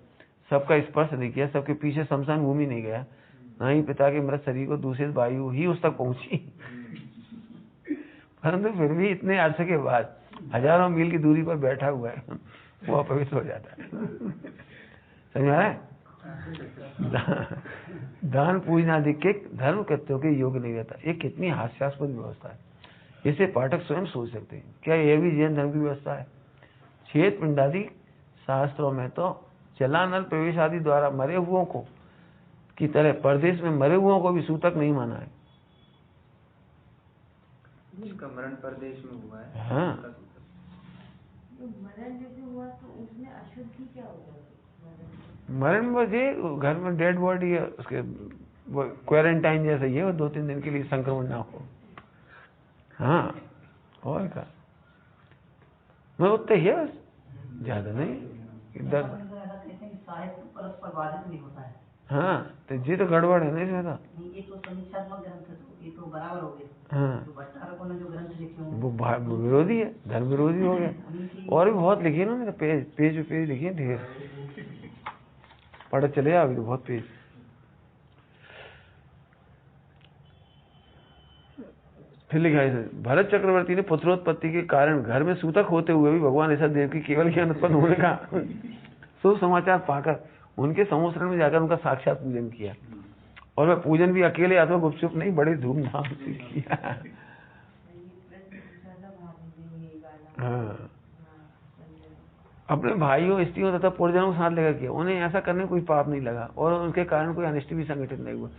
सबका स्पर्श नहीं किया, सबके पीछे शमशान भूमि नहीं गया, ना ही पिता के मृत शरीर को दूषित वायु ही उस तक पहुंची। परंतु फिर भी इतने अर्थ के बाद हजारों मील की दूरी पर बैठा हुआ है, वो अपवित्र हो जाता है। समझा है? दान पूजन आदि के धर्म कृत्यों के योग नहीं रहता। ये कितनी हास्यास्पद व्यवस्था है, इसे पाठक स्वयं सोच सकते हैं। क्या यह भी जैन धर्म की व्यवस्था है? छेद पिंडादि शास्त्रों में तो जलानल प्रवेश आदि द्वारा मरे हुओं को की तरह परदेश में मरे हुओं को भी सूतक नहीं माना है। जिसका मरण परदेश में हुआ है, हाँ, मरण जैसे हुआ तो उसमें अशुद्धि क्या होगा? मरण में घर में डेड बॉडी है, उसके क्वारंटाइन जैसा ही है, वो 2-3 दिन के लिए संक्रमण ना हो। हाँ, और क्या, मैं उतने ही है, बस ज्यादा नहीं। इधर परस्पर बाधित नहीं होता है। हाँ, तो ये तो गड़बड़ है ना इसमें तो। ये तो समीक्षात्मक ग्रंथ है, तो ये तो बराबर हो गया। हाँ, तो भट्टारकों ने जो ग्रंथ लिखे वो विरोधी है, धर्म विरोधी हो गया। और भी बहुत लिखे ना, मेरे पेज लिखे ढेर, पढ़ चले अभी तो बहुत पेज। फिर लिखा है, भरत चक्रवर्ती ने पुत्रोत्पत्ति के कारण घर में सूतक होते हुए भी भगवान ऋषभ देव की केवल ज्ञान उत्पन्न होने का शुभ समाचार पाकर उनके संवत्सरण में जाकर उनका साक्षात पूजन किया। और वह पूजन भी अकेले अथवा गुपचुप नहीं, बड़े धूमधाम से किया। हाँ, अपने भाइयों, स्त्रियों तथा परिजनों के साथ लेकर किया। उन्हें ऐसा करने कोई पाप नहीं लगा और उनके कारण कोई अनिष्ट भी संगठित नहीं हुआ।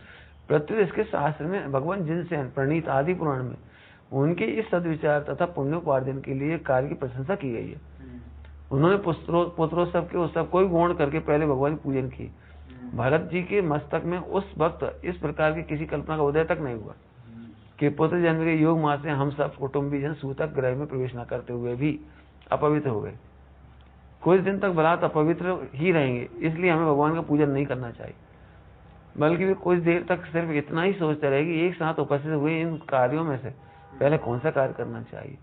प्रत्युत इसके शास्त्र में भगवान जिनसेन प्रणीत आदि पुराण में उनके इस सदविचार तथा पुण्योपार्जन के लिए कार्य की प्रशंसा की गई है। उन्होंने पुत्रोत्सव के उत्सव को गौण करके पहले भगवान की पूजन की भरत जी के मस्तक में उस वक्त इस प्रकार की किसी कल्पना का उदय तक नहीं हुआ कि पुत्र जन्म के योग मास से हम सब कुटुंबी जन सूतक ग्रह में प्रवेश न करते हुए भी अपवित्र हो गए। कुछ दिन तक बलात् अपवित्र ही रहेंगे, इसलिए हमें भगवान का पूजन नहीं करना चाहिए, बल्कि वे कुछ देर तक सिर्फ इतना ही सोचते रहे कि एक साथ उपस्थित हुए इन कार्यों में से पहले कौन सा कार्य करना चाहिए।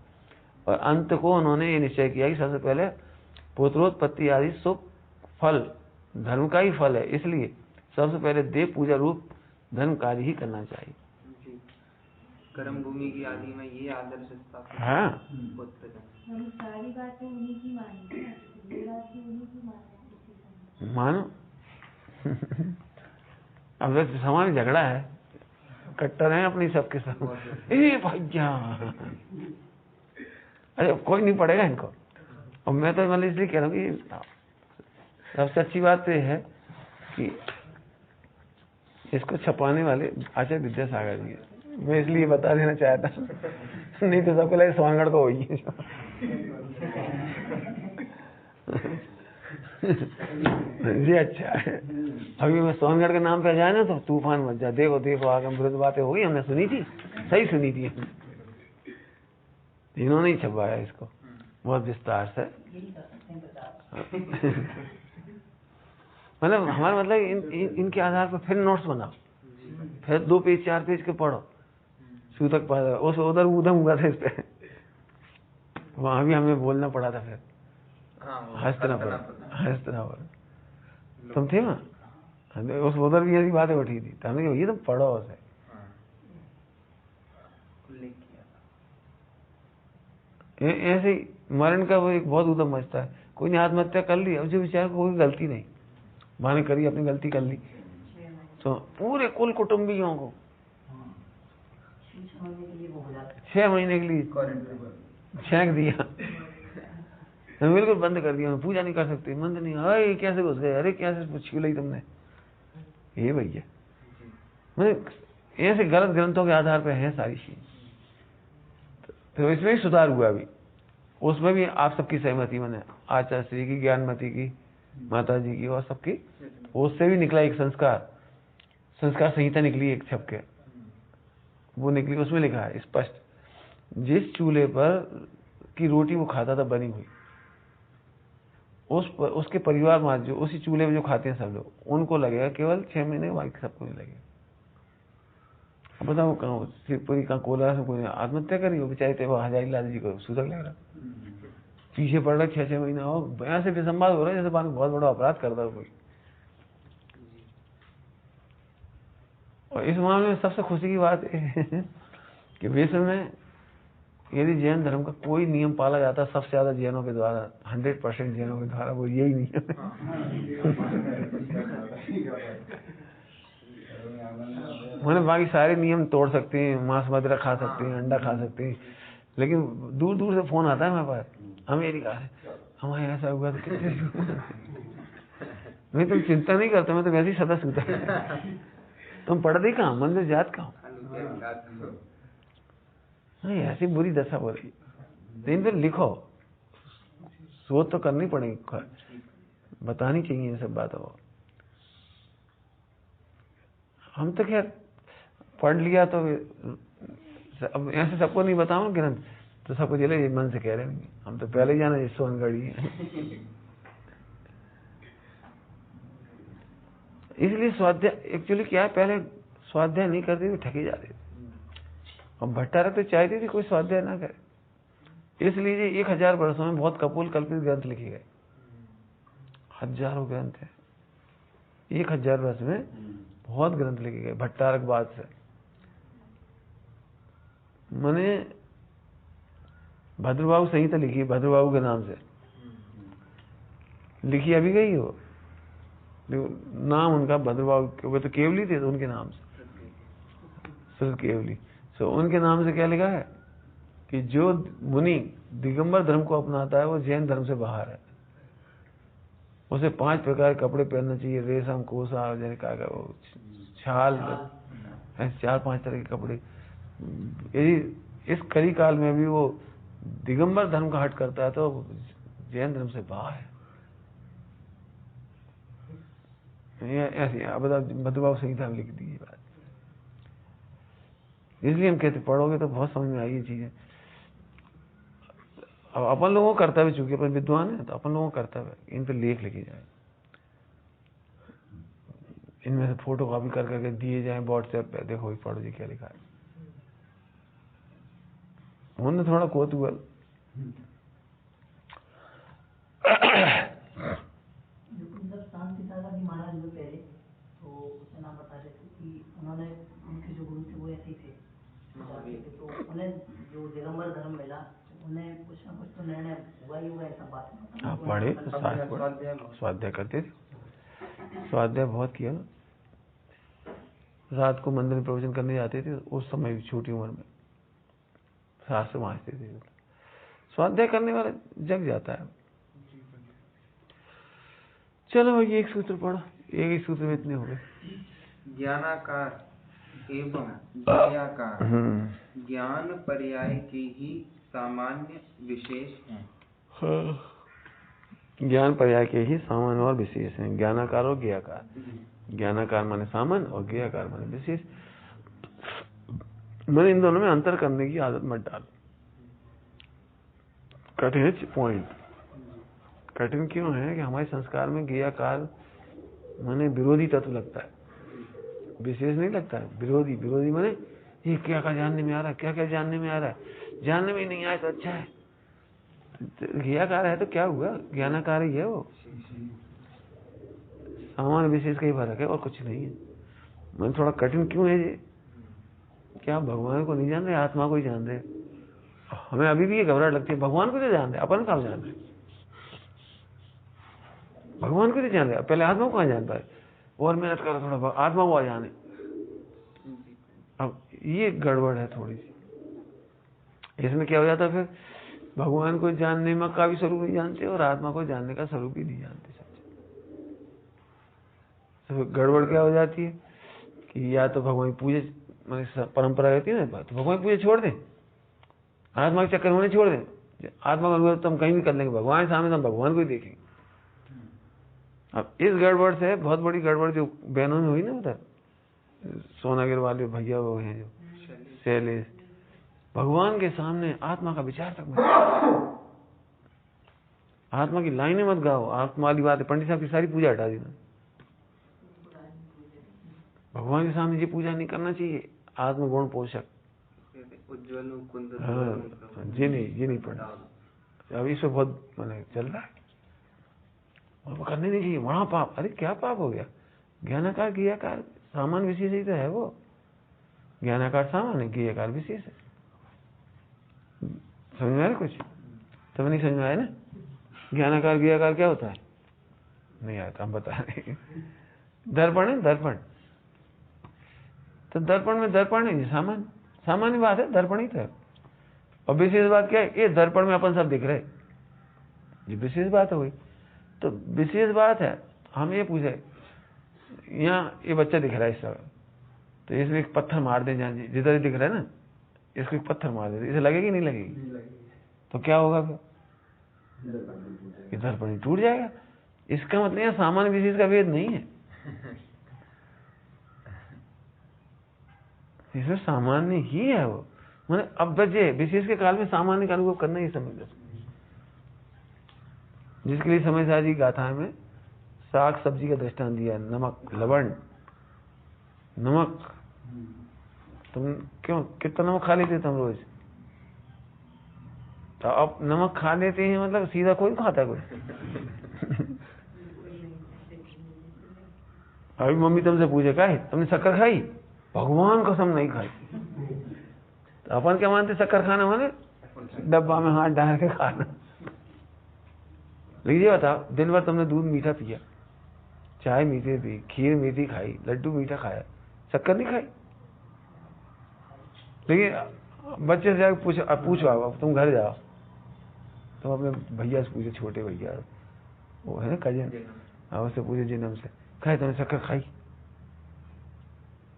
और अंत को उन्होंने ये निश्चय किया कि सबसे पहले पुत्रोत्पत्ति आदि शुभ फल धर्म का ही फल है, इसलिए सबसे पहले देव पूजा रूप धर्म कार्य ही करना चाहिए। कर्म भूमि की आदि में ये आदर्श स्थापित हाँ, पुत्र जन। हम सारी बातें उन्हीं की मानेंगे ना, ये बात भी उन्हीं की मानेंगे। मानो अब वैसे समाज झगड़ा है, कट्टर है अपनी सबके सब। ए भैया, अरे कोई नहीं पड़ेगा इनको। और मैं तो मतलब इसलिए कह रहा हूँ कि सबसे अच्छी बात तो है कि इसको छपाने वाले आचार्य विद्यासागर जी है। मैं इसलिए बता देना चाहता, नहीं तो सबको लगे सोनगढ़ को होगी। जी अच्छा है, अभी मैं सोनगढ़ के नाम पे जाए ना तो तूफान मच जाए। देखो देखो आगे विरुद्ध बातें हो गई, हमने सुनी थी, सही सुनी थी हमने। इन्होंने ही छपवाया इसको बहुत विस्तार से। मतलब हमारा मतलब इनके आधार पर फिर नोट्स बनाओ, फिर 2 पेज 4 पेज के पढ़ो। सूतक पादा उस उधर उधम हुआ था इस पे, वहां भी हमें बोलना पड़ा था, फिर हंसना पड़ा। तुम थे वहां, उस उधर भी ऐसी बातें उठी थी, तो हमने कहा ये तुम पढ़ो उसे। ऐसे मरण का वो एक बहुत उदम मचता है। कोई ने आत्महत्या कर ली, अब जो बेचारे को कोई गलती नहीं, माने करी, अपनी गलती कर ली, तो पूरे कुल कुटुंबियों को 6 महीने के लिए छेंक दिया, बिल्कुल बंद कर दिया। पूजा नहीं कर सकते, मंदिर नहीं, अरे कैसे घुस गए, अरे कैसे छू ली तुमने। ये भैया ऐसे गलत ग्रंथों के आधार पर है सारी चीज। तो इसमें भी सुधार हुआ। अभी उसमें भी आप सबकी सहमति बने, आचार्य श्री की, ज्ञानमती की, माता जी की और सबकी, उससे भी निकला एक संस्कार संहिता निकली एक छप के, वो निकली। उसमें लिखा है स्पष्ट, जिस चूल्हे पर की रोटी वो खाता था बनी हुई, उसके परिवार में जो उसी चूल्हे में जो खाते हैं सब लोग, उनको लगेगा केवल 6 महीने, बाकी सबको नहीं लगेगा। बताओ कहाँ शिवपुरी कहाँ कोलार से कोई आत्महत्या करी हो, बेचारे थे वो हजारी लाल जी को सूतक लग रहा, पीछे पड़ रहा 6-6 महीना, और यहाँ से विसंवाद हो रहा है जैसे बहुत बड़ा अपराध करता हो कोई। और इस मामले में सबसे खुशी की बात है कि विश्व में यदि जैन धर्म का कोई नियम पाला जाता है सबसे ज्यादा जैनों के द्वारा, 100% जैनों के द्वारा, वो यही नियम है। मैंने बाकी सारे नियम तोड़ सकते हैं, मांस मदिरा खा सकते हैं, अंडा खा सकते हैं, लेकिन दूर दूर से फोन आता है मेरे पास अमेरिका से, हमारे ऐसा हुआ तो कितने मैं तुम चिंता नहीं करते, मैं तो वैसे ही सदा सूता तुम पढ़ते कहाँ, मंदिर जात कहाँ। नहीं ऐसी बुरी दशा हो रही, तो इन पर लिखो, सोच तो करनी पड़ेगी, बतानी चाहिए इन सब बातों को। हम तो खैर पढ़ लिया तो अब ऐसे सबको नहीं बताऊं ग्रंथ, तो सबको चले ये मन से कह रहे हैं, हम तो पहले ही जाना ये सोनगढ़ी है। इसलिए स्वाध्याय एक्चुअली क्या है, पहले स्वाध्याय नहीं करते हुए ठगी जाते थे, और भट्टारक तो चाहती थी कोई स्वाध्याय ना करे, इसलिए 1000 वर्षों में बहुत कपोल कल्पित ग्रंथ लिखे गए, हजारों ग्रंथ है 1000 वर्ष में, बहुत ग्रंथ लिखे गए भट्टारक बाद से। मैंने भद्रबाहु संहिता लिखी, भद्रबाहु के नाम से लिखी, अभी गई हो, नाम उनका भद्रबाहु, वे तो केवली थे तो उनके नाम से श्री केवली। तो उनके नाम से क्या लिखा है कि जो मुनि दिगंबर धर्म को अपनाता है वो जैन धर्म से बाहर है, उसे 5 प्रकार के कपड़े पहनना चाहिए, रेशम, कोसा, जैसे का वो छाल, 4-5 तरह के कपड़े। यदि इस कली काल में भी वो दिगंबर धर्म का हट करता है तो जैन धर्म से बाहर है। ये ऐसी बदबाव संहिता में लिख दी ये बात। इसलिए हम कहते पढ़ोगे तो बहुत समझ में आई ये चीजें। अब अपन लोगों को कर्तव्य, चूंकि अपन विद्वान है तो अपन लोगों को कर्तव्य इन पे लेख लिखे जाए, इनमें से फोटो कॉपी कर करके दिए जाए व्हाट्सएप पे, देखो पढ़ो जी क्या लिखा है। उन्होंने थोड़ा कौतूहल। जब शांति दादा जी महाराज हुए पहले, तो उसका नाम बता रहे थे कि उन्होंने, उनके जो गुरु थे वो ऐसे ही थे, तो उन्हें जो दिगंबर धर्म मिला, उन्हें कुछ ना कुछ तो निर्णय हुआ ही हुआ, ऐसा बात है। हाँ पढ़े, स्वाध्याय करते थे, स्वाध्याय बहुत किया। रात को मंदिर में प्रवचन करने जाते थे उस समय, छोटी उम्र में शास्त्र वाँचते थे। स्वाध्याय करने वाला जग जाता है। चलो भाई एक सूत्र पढ़ो, एक ही सूत्र में इतने हो गए। ज्ञानाकार एवं ज्ञेयाकार ज्ञान पर्याय के ही सामान्य विशेष हैं। ज्ञान पर्याय के ही सामान्य और विशेष हैं, ज्ञानाकार और ज्ञेयाकार। ज्ञानाकार माने सामान्य और ज्ञेयाकार माने विशेष। मैंने इन दोनों में अंतर करने की आदत मत डाल। कठिन पॉइंट कठिन क्यों है कि हमारे संस्कार में ज्ञेयाकार माने विरोधी तत्व लगता है, विशेष नहीं लगता है। विरोधी, विरोधी माने ये क्या क्या जानने में आ रहा है, क्या क्या जानने में आ रहा है, जानने में ही नहीं आया तो अच्छा है। ज्ञेयाकार है तो क्या हुआ, ज्ञानाकार ही है वो। सामान्य विशेष का ही फर्क है और कुछ नहीं है। मैं थोड़ा कठिन क्यों है ये, क्या भगवान को नहीं जान रहे, आत्मा को ही जान रहे। हमें अभी भी ये घबराहट लगती है, भगवान को तो जान रहे, अपन कहाँ जान रहे, भगवान को नहीं जान रहे, पहले आत्मा को कहाँ जान पाए, और मेहनत करो थोड़ा आत्मा को आ जाने। अब ये गड़बड़ है थोड़ी सी। इसमें क्या हो जाता है, फिर भगवान को जानने में का भी स्वरूप नहीं जानते और आत्मा को जानने का स्वरूप ही नहीं जानते। तो गड़बड़ क्या हो जाती है कि या तो भगवान पूजे, माने परंपरा रहती है ना, तो भगवान पूजे छोड़ दें, आत्मा के चक्कर होने छोड़ दें। आत्मा का अनुभव तो हम कहीं भी कर लेंगे, भगवान के सामने तो हम भगवान को ही देखेंगे। अब इस गड़बड़ से बहुत बड़ी गड़बड़ जो बहनों में हुई ना, उधर सोनागिर वाले भैया वो हैं जो शैलेश, भगवान के सामने आत्मा का विचार तक मत, आत्मा की लाइनें मत गाओ। आत्मा वाली बात है, पंडित साहब की सारी पूजा हटा देना। भगवान के सामने ये पूजा नहीं करना चाहिए। आत्मगुण पोषक उज्ज्वल मुकुंद, ये नहीं पढ़ना। अब इसमें बहुत मैंने चल रहा है और वो करने नहीं चाहिए, वहां पाप। अरे क्या पाप हो गया, ज्ञानाकार ज्ञेयाकार सामान्य विशेष ही तो है वो। ज्ञानाकार सामान्य, ज्ञेयाकार विशेष है। समझ में आया कुछ, तब नहीं समझ में आया ना। ज्ञानाकार ज्ञेयाकार क्या होता है, नहीं आया तो हम बता रहे। दर्पण है, दर्पण, तो दर्पण में दर्पण है, सामान्य सामान्य बात है, दर्पण ही तो है। और विशेष बात क्या है, ये दर्पण में अपन सब दिख रहे, ये विशेष बात हो गई। तो विशेष बात है, हम ये पूछे यहाँ ये बच्चा दिख रहा है इस समय, तो इसमें एक पत्थर मार दे, जहाँ जिधर ही दिख रहा है ना, इसको एक पत्थर मार दे, इसे लगेगी नहीं लगेगी, तो क्या होगा फिर, ये दर्पण टूट जाएगा। इसका मतलब यहाँ सामान्य विशेष का भेद नहीं है, इसमें सामान्य ही है वो। मैंने अब बचे विशेष के काल में सामान्य का अनुभव करना ही समझ, जिसके लिए समय साजी गाथा में साग सब्जी का दृष्टांत दिया। नमक, लवण, नमक, तुम क्यों कितना नमक खा लेते तुम रोज, तो अब नमक खा लेते हैं मतलब सीधा कोई खाता है कोई। अभी मम्मी तुमसे पूछे क्या है, तुमने शक्कर खाई, भगवान कसम नहीं खाई, तो अपन क्या मानते, शक्कर खाना माने डब्बा में हाथ डाल के खाना। लेकिन ये बताओ, दिन भर तुमने दूध मीठा पिया, चाय मीठी पी, खीर मीठी खाई, लड्डू मीठा खाया, शक्कर नहीं खाई। लेकिन बच्चे से जाकर पूछो अब तुम घर जाओ, तुम अपने भैया से पूछो, छोटे भैया वो है ना कजन, उससे पूछो जिनम से, खाए तुमने शक्कर खाई,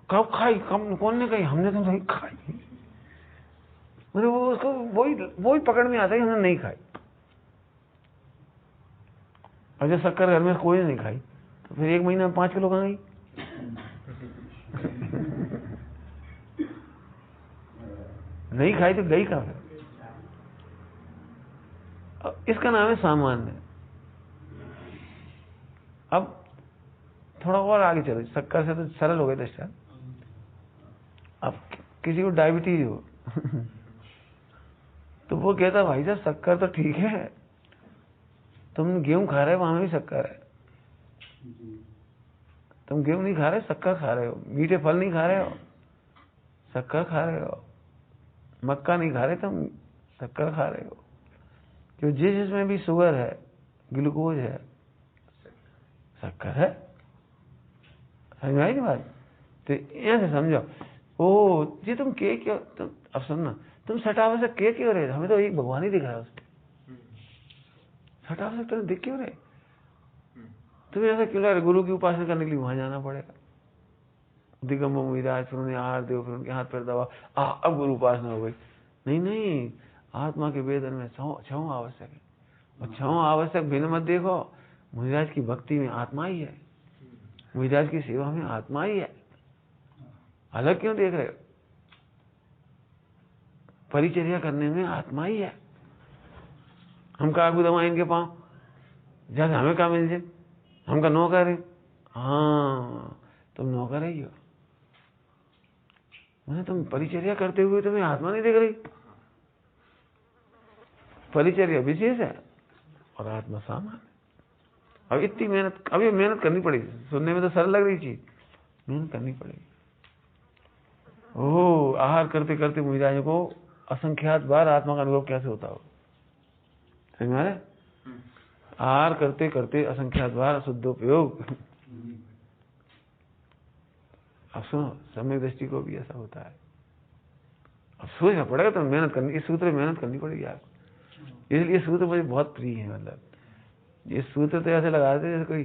कब खाई, कम कौन ने कही, हमने तो नहीं खाई। मतलब वो उसको वही पकड़ में आता है, हमने नहीं खाई। और जब शक्कर घर में कोई नहीं खाई, तो फिर 1 महीना में 5 किलो कहाँ गई? नहीं खाई तो गई कहाँ? इसका नाम है सामान्य। अब थोड़ा और आगे चलो, शक्कर से तो सरल हो गए दृष्टा। अब किसी को डायबिटीज हो तो वो कहता भाई साहब शक्कर तो ठीक है, तुम गेहूं खा रहे हो वहां में भी शक्कर है, तुम गेहूं नहीं खा रहे शक्कर खा रहे हो, मीठे फल नहीं खा रहे हो शक्कर खा रहे हो, मक्का नहीं खा रहे तुम शक्कर खा रहे हो। जो जिसमें भी शुगर है, ग्लूकोज है, शक्कर है। समझ में आई ना बात? तो यहाँ से समझो। ओ जी तुम के क्यों, तुम अब सुनना, तुम सटावश्यक के क्यों रहे? हमें तो एक भगवान ही दिख रहा है उसमें, सटावश्यक तुम्हें दिख क्यों रहे? तुम्हें ऐसा क्यों लग रहा? गुरु की उपासना करने के लिए वहां जाना पड़ेगा, दिगंबर मुनिराज, फिर उन्हें आहार दो, फिर उनके हाथ पैर दबा, अब गुरु उपासना हो गई। नहीं नहीं, आत्मा के वेदन में 6 आवश्यक है, और 6 आवश्यक भिन्न मत देखो। मुनिराज की भक्ति में आत्मा ही है, मुनिराज की सेवा में आत्मा ही है, अलग क्यों देख रहे हो? परिचर्या करने में आत्मा ही है। हम का आगू दबाए इनके पांव, जैसे हमें का मिल जाए, हम का नौकर है। हाँ तुम नौकर ही हो, मैंने तुम परिचर्या करते हुए तुम्हें आत्मा नहीं दिख रही। परिचर्या विशेष है और आत्मा सामान्य। अब इतनी मेहनत, अभी मेहनत करनी पड़ेगी। सुनने में तो सरल लग रही चीज, मेहनत करनी पड़ेगी। ओह, आहार करते करते मुनिराज को असंख्यात बार आत्मा का अनुभव कैसे होता हो, समझ में आ रहा है? आहार करते करते असंख्यात बार शुद्धोपयोग। अब सुनो, समय दृष्टि को भी ऐसा होता है। अब सोचना पड़ेगा, तो मेहनत करनी, इस सूत्र में मेहनत करनी पड़ेगी आपको। इसलिए सूत्र मुझे बहुत प्रिय है। मतलब ये सूत्र तो ऐसे लगाते जैसे कोई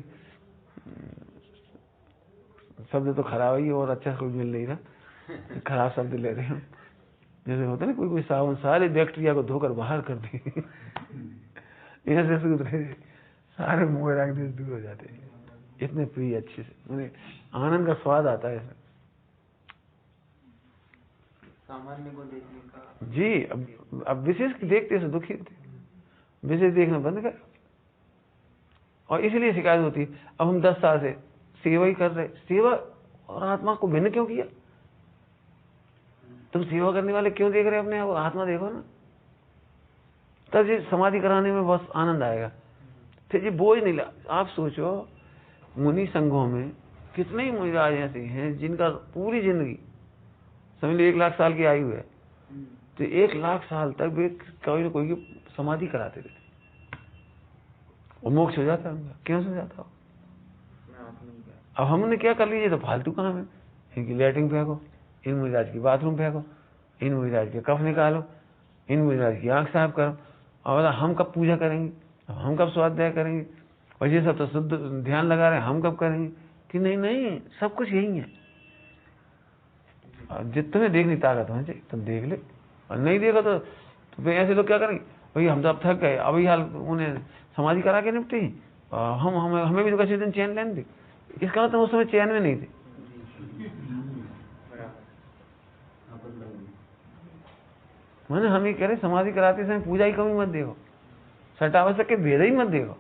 शब्द तो खराब ही और अच्छा कोई मिल नहीं रहा, खराब शब्द ले रहे हैं। जैसे होता है ना, कोई साबुन सारे बैक्टीरिया को धोकर बाहर कर दे, ऐसे सूत्र सारे मुंह दूर हो जाते हैं। इतने प्रिय, अच्छे से, मैंने आनंद का स्वाद आता है। सामान्य को देखने का जी, अब विशेष देखते से दुखी होते, विशेष देखना बंद कर। और इसलिए शिकायत होती है। अब हम 10 साल से सेवा ही कर रहे, सेवा और आत्मा को भिन्न क्यों किया? तुम सेवा करने वाले क्यों देख रहे हो अपने आप? आत्मा देखो ना, तब ये समाधि कराने में बहुत आनंद आएगा। फिर ये बोझ नहीं ला। आप सोचो, मुनि संघों में कितने ही मुनिराज ऐसे हैं जिनका पूरी जिंदगी, समझ लो 1 लाख साल की आयु है, तो 1 लाख साल तक वे कोई न कोई की समाधि कराते थे, और मोक्ष हो जाता है उनका। क्यों हो जाता हो? अब हमने क्या कर लीजिए, तो फालतू काम है। इनकी लैट्रिन फेंको, इन मुनिराज की बाथरूम फेंको, इन मुनिराज के कफ निकालो, इन मुनिराज की आंख साफ करो। और हम कब पूजा करेंगे, हम कब स्वाध्याय करेंगे, और ये सब तो शुद्ध ध्यान लगा रहे हैं, हम कब करेंगे? कि नहीं नहीं, सब कुछ यही है। जित तुम्हें देखनी ताकत होनी चाहिए तुम देख ले, और नहीं देखो तो फिर ऐसे लोग क्या करेंगे, भाई हम तो अब थक गए, अभी हाल उन्हें समाधि करा के निपटी, हमें भी तो किसी दिन चैन लेने दी। इसका मतलब उस समय चैन में नहीं थे। मैंने हम ही कह रहे, समाधि कराते समय पूजा ही कमी मत देखो, सटावश्यक के भेद ही मत देखो,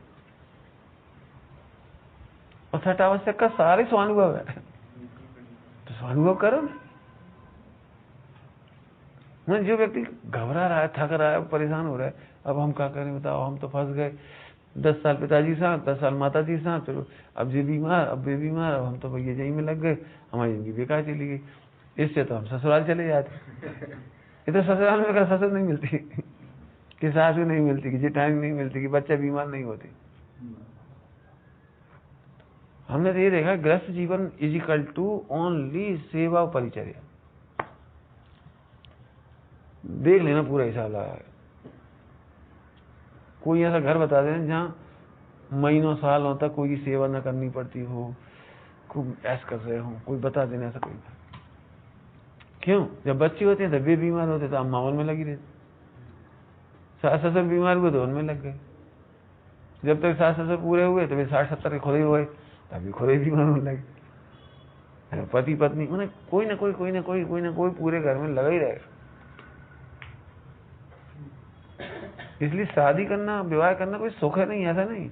और सटावश्यक का सारे स्वानुभव है, तो स्वानुभव करो ना। मैं जो व्यक्ति घबरा रहा है, थक रहा है, परेशान हो रहा है, अब हम क्या करें बताओ, हम तो फंस गए, 10 साल पिताजी साथ, 10 साल माता जी साथ, चलो अब ये बीमार, अब ये बीमार, अब हम तो भैया यही में लग गए, हमारी जिंदगी बेकार चली गई। इससे तो हम ससुराल चले जाते। इधर ससुराल में अगर ससुर नहीं मिलती, कि सास भी नहीं मिलती, कि जेठानी नहीं मिलती, कि बच्चा बीमार नहीं होते। हमने तो ये देखा, गृहस्थ जीवन इज इक्वल टू ओनली सेवा और परिचर्या। देख लेना, पूरा हिसाब लगा। कोई ऐसा घर बता देना जहां महीनों सालों तक कोई सेवा न करनी पड़ती हो, खूब ऐश कर रहे हो, कोई बता देना ऐसा कोई। क्यों? जब बच्चे होते हैं तब वे बीमार होते, तो अम्मा उनमें लगी रहती, सास ससुर बीमार हुए तो उनमें लग गए। जब तक सास ससुर पूरे हुए तो वे 60-70 के खुद ही हुए, तभी खुरे भी होने लगे। पति पत्नी उन्हें कोई ना कोई पूरे घर में लगा ही रहेगा। इसलिए शादी करना, विवाह करना कोई सुख है नहीं, ऐसा नहीं,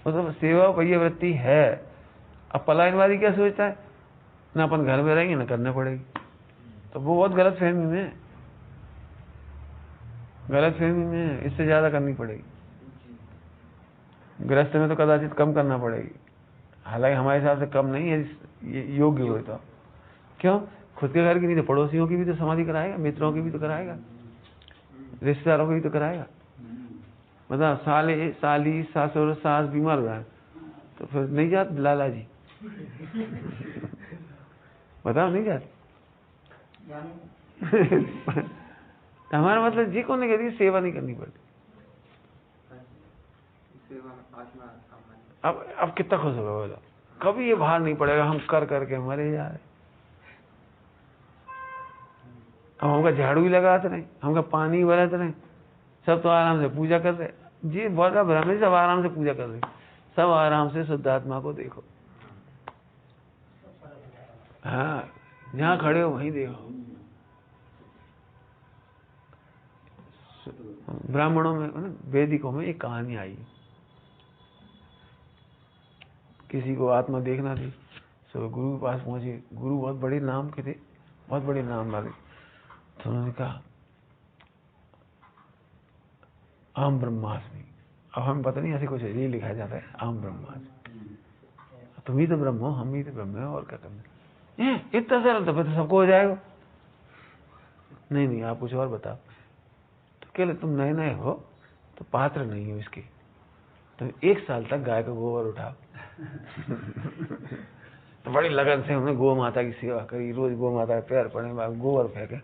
मतलब सेवा पहिया वृत्ति है। अब पलायनवादी क्या सोचता है, ना अपन घर में रहेंगे ना करना पड़ेगी, तो वो बहुत गलत फहमी में है। इससे ज्यादा करनी पड़ेगी। गृहस्थ में तो कदाचित कम करना पड़ेगी, हालांकि हमारे हिसाब से कम नहीं है, ये योग्य हो तो। क्यों? खुद के घर की नहीं तो पड़ोसियों की भी तो समाधि कराएगा, मित्रों की भी तो कराएगा, रिश्तेदारों की भी तो कराएगा। मतलब साले साली सासुर सास बीमार हो जाए तो फिर नहीं जाते लाला जी? बताओ नहीं जाते। हमारा मतलब जी को नहीं करी, सेवा नहीं करनी पड़ती। अब कितना खुश होगा बोलो, कभी ये भार नहीं पड़ेगा, हम कर करके मरे जा रहे। अब हमका झाड़ू भी लगाते नहीं, हमका पानी बरत नहीं, सब तो आराम से पूजा कर रहे जी। बड़ा भ्रम है, सब आराम से पूजा कर रहे, सब आराम से शुद्ध आत्मा को देखो। हाँ, जहाँ खड़े हो वहीं देखो। ब्राह्मणों में, वैदिकों में एक कहानी आई, किसी को आत्मा देखना थी, सो गुरु के पास पहुंचे। गुरु बहुत बड़े नाम के थे, बहुत बड़े नाम वाले। तो उन्होंने कहा आम ब्रह्मास्मि। अब हमें पता नहीं ऐसे कुछ ये लिखा जाता है, आम ब्रह्मास्मि। तुम ही तो ब्रह्म हो, हम ही तो ब्रह्म है, और क्या करना। इतना सरल तो फिर तो सबको हो जाएगा। नहीं, आप कुछ और बताओ। तो क्या तुम नए नए हो तो पात्र नहीं हो इसके, तुम 1 साल तक गाय का गोबर उठाओ। तो बड़ी लगन से हमने गौ माता की सेवा करी, रोज गौ माता के पैर पड़े, गोबर फेंके,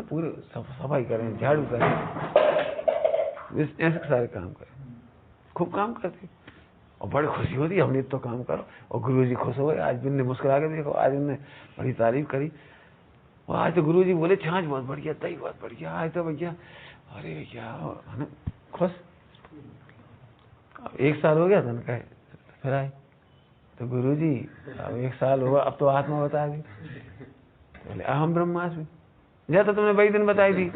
पूरे सफाई करें, झाड़ू करें, ऐसे सारे काम करें, खूब काम करते और बड़ी खुशी होती, हमने तो काम करो। और गुरुजी खुश हो गए। आज भी ने मुस्कुरा के देखो, आज उन्होंने बड़ी तारीफ करी। और आज तो गुरुजी बोले छाछ बहुत बढ़िया, दही बहुत बढ़िया, आज तो भैया अरे भैया खुश। अब 1 साल हो गया था ना, कहे फिर आए तो गुरुजी अब 1 साल हुआ, अब तो आत्मा बता दी। बोले अहम ब्रह्मास्मि, जैसा तुमने वही दिन बताई थी।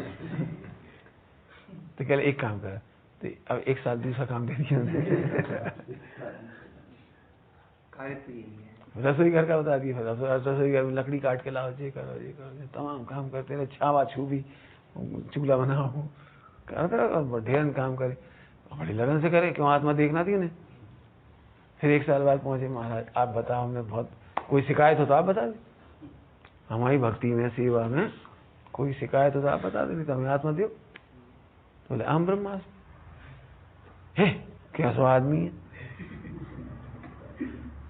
तो कह एक काम कर, तो अब 1 साल दूसरा काम दे दिया। रसोई घर का बता दिया। फिर रसोई घर में लकड़ी काट के लाओ, ये करो, तमाम काम करते रहे, छावा छूबी, चूल्हा बनाओ, ढेर काम करे, बड़ी लगन से करे। क्यों? आत्मा देखना थी उन्हें। फिर 1 साल बाद पहुंचे, महाराज आप बताओ, हमने बहुत कोई शिकायत हो तो आप बता दें, हमारी भक्ति में सेवा में कोई शिकायत हो तो आप बता दें, तो हमें आत्मा दो। तो बोले अहम ब्रह्मास्मि। क्या सो आदमी है।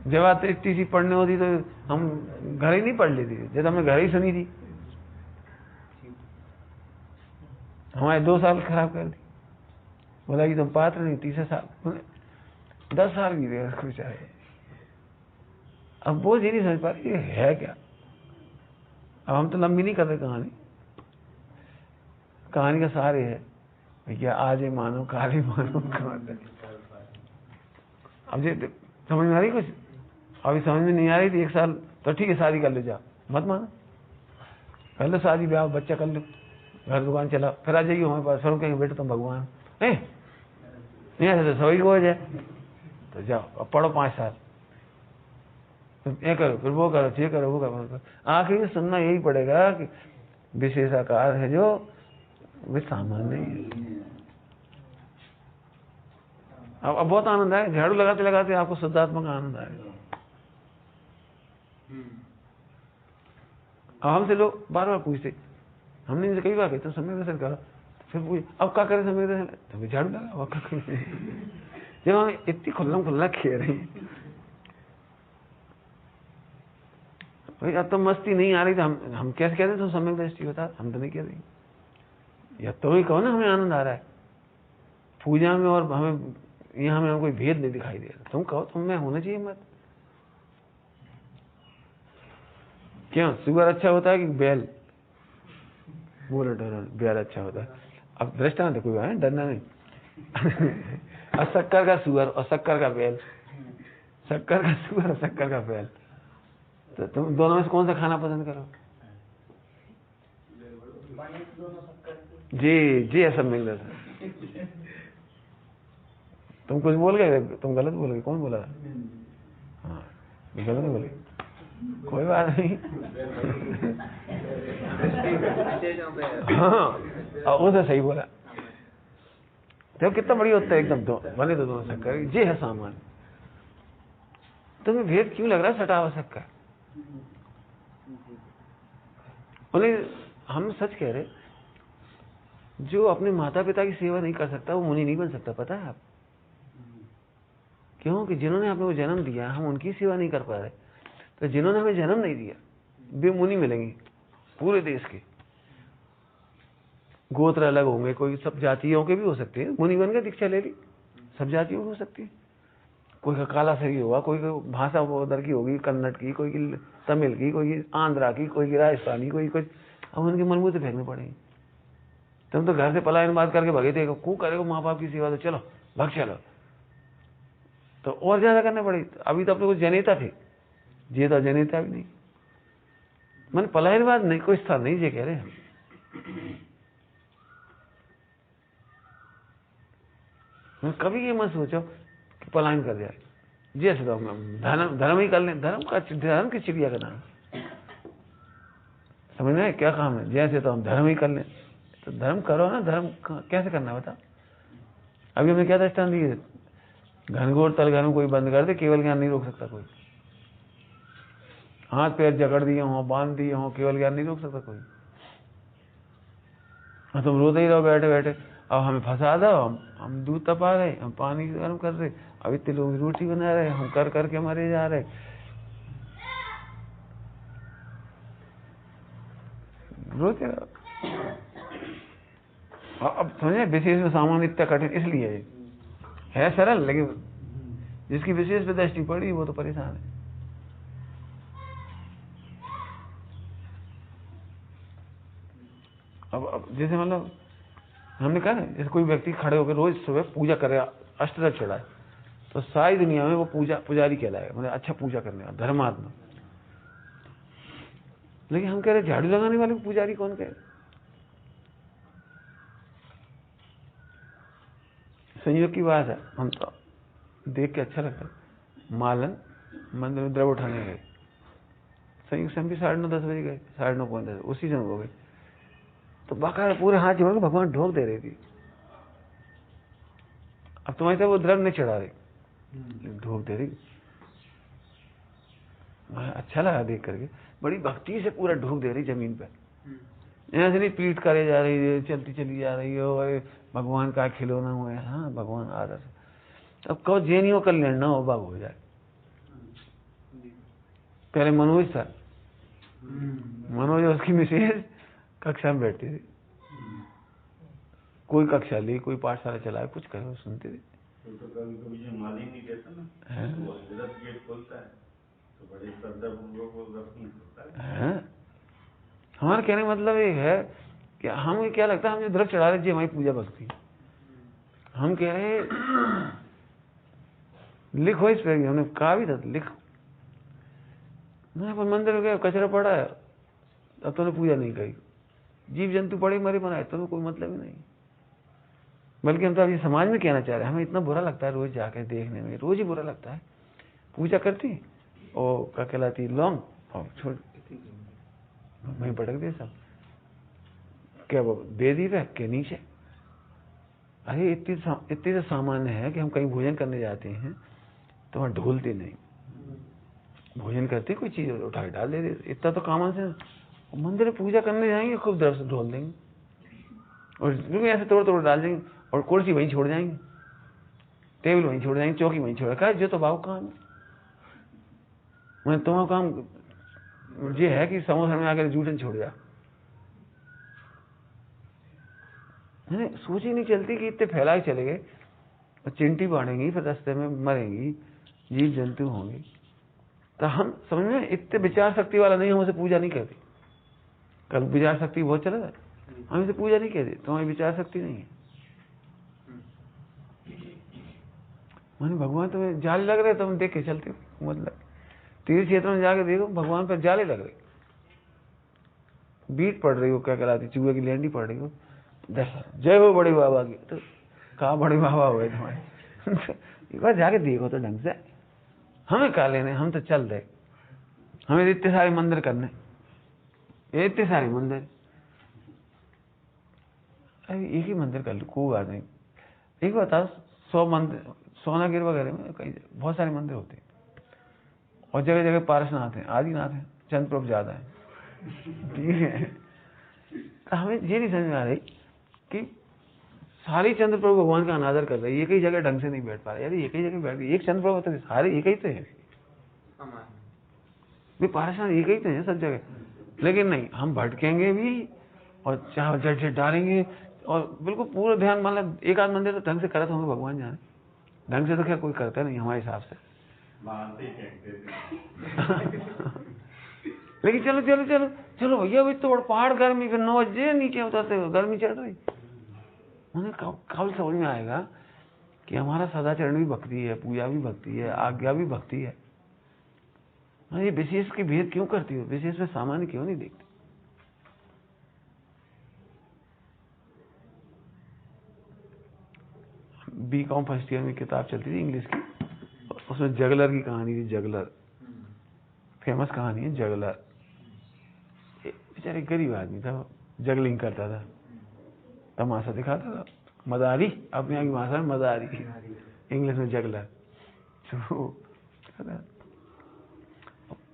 जब आते इतनी सी पढ़ने होती तो हम घर ही नहीं पढ़ लेती, जब हमने घर ही सुनी थी। हमारे 2 साल खराब कर दी। बोला कि तुम पात्र नहीं, 3 साल 10 साल की देर खुश आए। अब वो जी नहीं समझ पा रही है क्या। अब हम तो लंबी नहीं कर रहे कहानी का सार है भैया, आज ही मानो काल ही मानो। अब ये समझ में आ रही कुछ? अभी समझ में नहीं आ रही थी 1 साल तो ठीक है, शादी कर लो, जाओ मत मानो, कर लो शादी ब्याह, बच्चा कर लो, घर दुकान चला, फिर आ जाइए हमारे पास। फिर कहेंगे बेटा तुम भगवान नहीं ऐसे तो सभी को हो जाए। तो जाओ अब पढ़ो 5 साल, ये करो, फिर वो करो, ये करो, वो करो। आखिर में सुनना यही पड़ेगा कि विशेषाकार है जो वे सामान्य है। अब बहुत आनंद आए, झाड़ू लगाते लगाते आपको शुद्धात्मा का आनंद आएगा। अब हमसे लोग बार बार पूछते, हमने इनसे कई बार कहते तो सम्यक दर्शन करो, फिर पूछ अब क्या करें सम्यक दर्शन, तो झाड़ू लगा। जब हम इतनी खुल्ला खेल रही भाई, अब तो मस्ती नहीं आ रही तो हम कैसे कहते तुम सम्यक दृष्टि बता, हम तो नहीं कह रही। या तो ही कहो ना हमें आनंद आ रहा है पूजा में, और हमें यहाँ में कोई भेद नहीं दिखाई दे रहा, तुम कहो तुम में होना चाहिए मत। क्यों? सुअर अच्छा होता है कि बैल? बोलो डरो, बैल अच्छा होता है। अब दृष्टांत कोई है, डरना नहीं। और शक्कर का सुअर और शक्कर का बैल, शक्कर का शुगर और शक्कर का फैल। तो तुम दोनों में से कौन सा खाना पसंद करो? जी जी ऐसा मिल रहा था। तुम कुछ बोल गए, तुम गलत बोल गए। कौन बोला? हाँ गलत बोले, कोई बात नहीं। हाँ और उसे सही बोला। देखो कितना बढ़िया होता है एकदम। दो बने तो दोनों शक्कर, ये है सामान। तुम्हें भेद क्यों लग रहा है सटा हुआ शक्कर? बोले हम सच कह रहे, जो अपने माता पिता की सेवा नहीं कर सकता वो मुनि नहीं बन सकता। पता है आप क्यों? कि जिन्होंने अपने को जन्म दिया हम उनकी सेवा नहीं कर पा रहे, तो जिन्होंने हमें जन्म नहीं दिया वे मुनि मिलेंगे पूरे देश के। गोत्र अलग होंगे, कोई सब जातियों के भी हो सकते हैं। मुनि बन के दीक्षा ले ली, सब जातियों की हो सकती है। कोई का काला शरीर होगा, कोई का भाषा उधर की होगी, कन्नड़ की, कोई की तमिल की, कोई की आंध्रा की, कोई की राजस्थानी, कोई कुछ। अब उनके मलबूते फेंकने पड़ेंगे। तुम तो घर से पलायन बात करके भगे थे, को करेगा माँ बाप की सेवा, तो चलो भग चलो, तो और ज्यादा करने पड़े। अभी तो अपने कुछ जनेता थे, ये तो जनेता भी नहीं। मन पलायनवाद नहीं, कोई स्थान नहीं, ये कह रहे हैं। कभी ये मत सोचो कि पलायन कर जाए। जैसे तो धर्म ही कर लें। धर्म की चिड़िया का नाम समझ में क्या काम है? जैसे तो हम धर्म ही कर लें, तो धर्म करो ना। धर्म कैसे करना बता? अभी हमने क्या दृष्टांत दिए? घनघोर तलघर्म कोई बंद कर दे, केवल ज्ञान नहीं रोक सकता कोई। हाथ पैर जकड़ दिए हों, बांध दिए हों, केवल ज्ञान नहीं रोक सकता कोई। और तुम रोते ही रहो बैठे बैठे, अब हमें फंसा दो, हम दूध तपा रहे, हम पानी गर्म कर रहे, अब इतने लोग रोटी बना रहे, हम कर करके मरे जा रहे। रोते रहो। अब समझे विशेष में सामान इतना कठिन इसलिए है सरल, लेकिन जिसकी विशेष पे दृष्टि पड़ी वो तो परेशान है। अब जैसे मतलब हमने कहा ना, जैसे कोई व्यक्ति खड़े होकर रोज सुबह पूजा करे, अष्टदल चढ़ाए, तो सारी दुनिया में वो पुजारी कहलाएगा, मतलब अच्छा पूजा करने वाला धर्मात्मा। लेकिन हम कह रहे झाड़ू लगाने वाले को पुजारी कौन कहे? संयोग की बात है, हम तो देख के अच्छा लगता है। मालन मंदिर में द्रव उठाने गए, संयोग से हम भी 9:30-10 बजे गए, 9:30 पौने 10 उसी समय हो गए। तो बाकायदा पूरे हाथ जोड़ के भगवान ढोक दे रही थी। अब तुम्हारी तरफ वो द्रव नहीं चढ़ा रही, ढोक दे रही। अच्छा लगा देख करके, बड़ी भक्ति से पूरा ढोक दे रही जमीन पे। यहाँ से नहीं पीठ करे जा रही है, चलती चली जा रही है, भगवान का खिलौना हुआ है। हाँ भगवान आदर से। अब कहो जैनियों कल्याण ना हो, बाग हो जाए। पहले मनोज था, मनोज उसकी मिसेज कक्षा में बैठती थी, कोई कक्षा ली, कोई पाठशाला चलाए, कुछ करे, सुनते थे। तो कभी कभी जो माली नहीं देता ना, वो हजरत गेट खोलता है, तो बड़े श्रद्धापूर्वक वो दर्शन करता है। हमारा कहने का मतलब ये है कि हमें क्या लगता है, हम जो द्रव्य चढ़ा रहे जी हमारी पूजा भक्ति। हम कह रहे लिखो इस पे, हमने कहा भी था लिखो। मैं अपन मंदिर में गया, कचरा पड़ा है, अब तूने पूजा नहीं करी। जीव जंतु पड़े मरे बनाए, तुम्हें कोई मतलब ही नहीं। बल्कि हम तो अभी समाज में कहना चाह रहे हैं, हमें इतना बुरा लगता है रोज जाके देखने में, रोज ही बुरा लगता है। पूजा करती और क्या कहलाती लौंग, और छोड़ वहीं पटक दे सब। क्या वो बेदी पे के नीचे? अरे इतनी तो सामान्य है कि हम कहीं भोजन करने जाते हैं तो वहां ढोलते नहीं, भोजन करते कोई चीज उठा के डाल देते, इतना तो कॉमन सेंस। मंदिर में पूजा करने जाएंगे, खूब दर से ढोल देंगे और ऐसे तोड़ तोड़ डाल देंगे, और कुर्सी वहीं छोड़ जाएंगे, टेबल वहीं छोड़ जाएंगे, चौकी वहीं छोड़ रखा है। जो तो बाबू काम है, मैं तुम्हारा काम ये है कि समोसा में आकर जूठन छोड़ जा। सोच ही नहीं चलती कि इतने फैलाए चले गए, और चिंटी बाढ़ेंगी, फिर रास्ते में मरेंगी, जीव जंतु होंगे। तो हम समझ में इतने विचार शक्ति वाला नहीं, हमसे पूजा नहीं करती। कल विचार शक्ति बहुत चला था, हम इसे पूजा नहीं कहते, तुम्हारी विचार शक्ति नहीं है। मैंने भगवान तुम्हें जाले लग रहे, तुम देख के चलते हो, मतलब तीर्थ क्षेत्र में जाके देखो भगवान पर जाले लग रहे, बीट पड़ रही हो, क्या कहलाती, चूहे की लेंडी पड़ रही हो, जय हो बड़े बाबा की। तो कहाँ बड़े बाबा हुए तुम्हारे? एक बार जाके देखो तो ढंग से। हमें क्या लेने, हम तो चल रहे, हमें इतने सारे मंदिर करने, इतने सारे मंदिर, अरे एक ही मंदिर कर लो, कोई बात नहीं। एक बात बताओ, 100 मंदिर सोनागिर वगैरह में कई बहुत सारे मंदिर होते हैं, और जगह जगह पारसनाथ हैं, आदिनाथ हैं, चंद्र प्रभु ज्यादा है, ठीक है। तो हमें ये नहीं समझ में आ रही कि सारी चंद्र प्रभु भगवान का अनादर कर रहे हैं, एक ही जगह ढंग से नहीं बैठ पा रहे। यार एक ही जगह बैठ गए, एक चंद्र प्रभु तो सारे एक ही तो है, पारसनाथ एक ही तो है सब जगह। लेकिन नहीं, हम भटकेंगे भी और चाहे जट डालेंगे, और बिल्कुल पूरा ध्यान, मतलब एक आध मंदिर तो ढंग से करते होंगे, भगवान जाने, ढंग से तो खैर कोई करता नहीं हमारे हिसाब से। लेकिन चलो चलो चलो चलो भैया, भाई तो बड़ा पहाड़, गर्मी फिर 9 बजे नीचे उतरते हो, गर्मी चढ़ रही। उन्हें कब समझ में आएगा कि हमारा सदाचरण भी भक्ति है, पूजा भी भक्ति है, आज्ञा भी भक्ति है। ये विशेष की भेद क्यों करती हो, विशेष में सामान्य क्यों नहीं देखते? B.Com फर्स्ट ईयर में किताब चलती थी इंग्लिश की, उसमें जगलर की कहानी थी। जगलर फेमस कहानी है, जगलर बेचारे गरीब आदमी था, जगलिंग करता था, तमाशा दिखाता था, मदारी, अपने यहाँ की भाषा में मदारी, इंग्लिश में जगलर। तो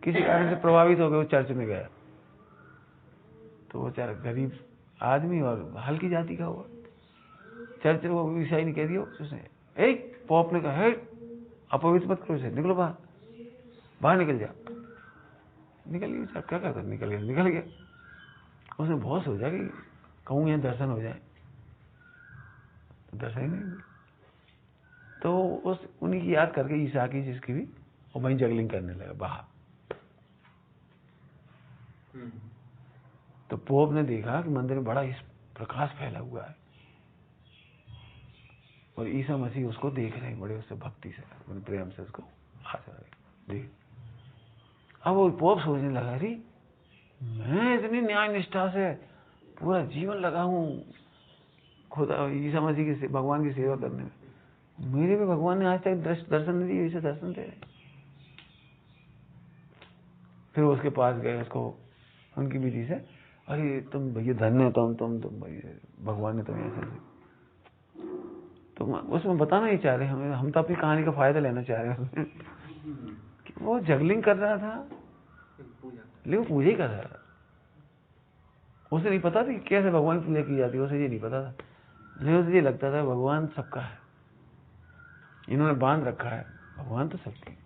किसी कारण से प्रभावित हो गए, वो चर्च में गया, तो वो बेचारा गरीब आदमी और हल्की जाति का हुआ। चर्च में वो ईसाई ने कह दिया उसने, एक पॉप ने कहा, है अपवित्र मत करो इसे, निकलो बाहर, बाहर निकल जा। निकल गया, क्या करता, निकल गया। उसने बहुत सोचा कि कहूँ यहाँ दर्शन हो जाए, दर्शन ही नहीं। तो उस उन्हीं की याद करके ईसा की जिसकी भी, और वहीं जगलिंग करने लगा बाहर। तो पोप ने देखा कि मंदिर में बड़ा इस प्रकाश फैला हुआ है, और ईसा मसीह उसको देख रहे हैं, बड़े उससे भक्ति से, बड़े प्रेम से उसको आचर रहे देख। अब वो पोप सोचने लगा, अरे मैं इतनी न्याय निष्ठा से पूरा जीवन लगा हूं खुदा ईसा मसीह की, भगवान की सेवा करने में, मेरे भी भगवान ने आज तक दर्शन नहीं दिए, इसे दर्शन दे रहे। फिर उसके पास गए, उसको उनकी विधि से, अरे तुम भैया धन्य हो, तुम भगवान ने तुम्हें ऐसे, तो उसमें बताना ही चाह रहे हमें, हम तो अपनी कहानी का फायदा लेना चाह रहे हैं कि वो जगलिंग कर रहा था, लेकिन पूजा ही कर रहा था। उसे नहीं पता था कि कैसे भगवान की पूजा की जाती है, उसे ये नहीं पता था। लेकिन उसे ये लगता था भगवान सबका है, इन्होंने बांध रखा है, भगवान तो सबकी,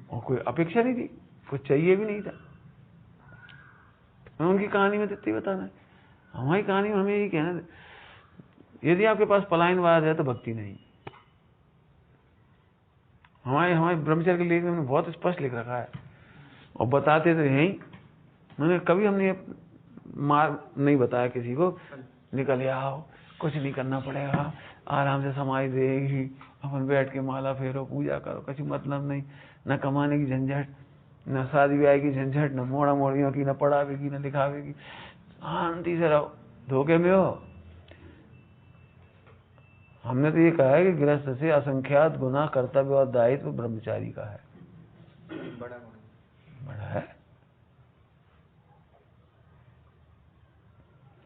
और कोई अपेक्षा नहीं थी, कुछ चाहिए भी नहीं था। मैं उनकी कहानी में इतनी बताना है, हमारी कहानी में हमें यही कहना, यदि आपके पास पलायनवाद है तो भक्ति नहीं। हमारे ब्रह्मचर्य के लेख में बहुत स्पष्ट लिख रखा है, और बताते तो यही, मैंने कभी हमने मार नहीं बताया किसी को, निकल आओ, कुछ नहीं करना पड़ेगा, आराम से समाधि देगी, अपन बैठ के माला फेरो, पूजा करो, कुछ मतलब नहीं, न कमाने की झंझट, न शादी ब्याह की झंझट, न मोड़ा मोड़ियों की, न पढ़ावेगी, न लिखावेगी, शांति से रहो। धोखे में हो। हमने तो ये कहा है कि गृहस्थ से असंख्यात गुना, कर्तव्य और दायित्व ब्रह्मचारी का है, बड़ा है।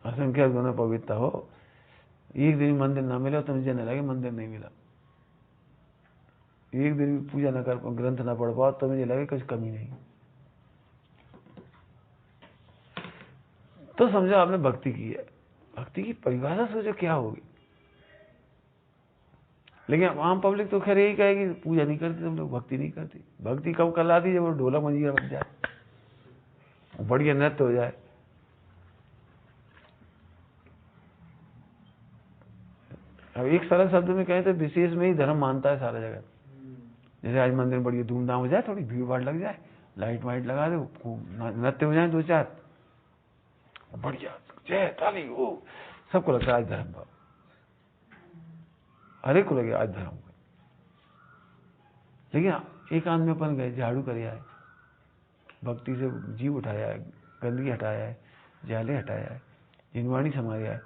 असंख्यात गुना पवित्र हो, एक दिन मंदिर ना मिले तो मुझे न लगे मंदिर नहीं मिला, एक दिन भी पूजा न कर पाओ, ग्रंथ ना पढ़ पाओ तो मुझे लगे कुछ कमी नहीं, तो समझो आपने भक्ति की है। भक्ति की परिभाषा सोचो क्या होगी। लेकिन आम पब्लिक तो खैर यही कहेगी पूजा नहीं करती तुम लोग, भक्ति नहीं करती। भक्ति कब कहलाती जब वो ढोला मंजीरा बन जाए, बढ़िया नृत्य हो जाए। अब एक सरल शब्द में कहें तो विशेष में ही धर्म मानता है सारा जगह। जैसे आज मंदिर में बढ़िया धूमधाम हो जाए, थोड़ी भीड़ भाड़ लग जाए, लाइट वाइट लगा दो, नृत्य हो जाए 2-4, बढ़िया जय ताली, वो सबको लगता है आज धर्म भाव, हर एक को लगे आज धर्म। लेकिन एकांत में अपन गए, झाड़ू करे आए, भक्ति से जीव उठाया है, गंदगी हटाया है, जाले हटाया है, जिनवाणी समाया है,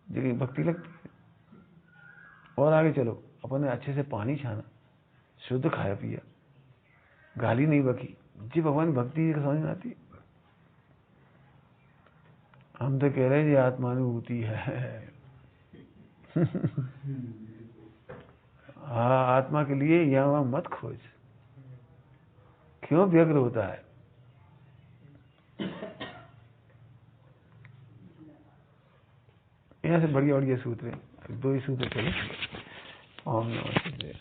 लेकिन भक्ति लगती है। और आगे चलो, अपन ने अच्छे से पानी छाना, शुद्ध खाया पिया, गाली नहीं बकी, जी भगवान भक्ति समझ में आती। हम तो कह रहे हैं ये आत्मानुभूति है। हाँ, आत्मा के लिए यहाँ वहां मत खोज। क्यों व्यग्र होता है? यहाँ से बढ़िया बढ़िया सूत्र हैं, 2 ही सूत्र चले। ओम नमः शिवाय।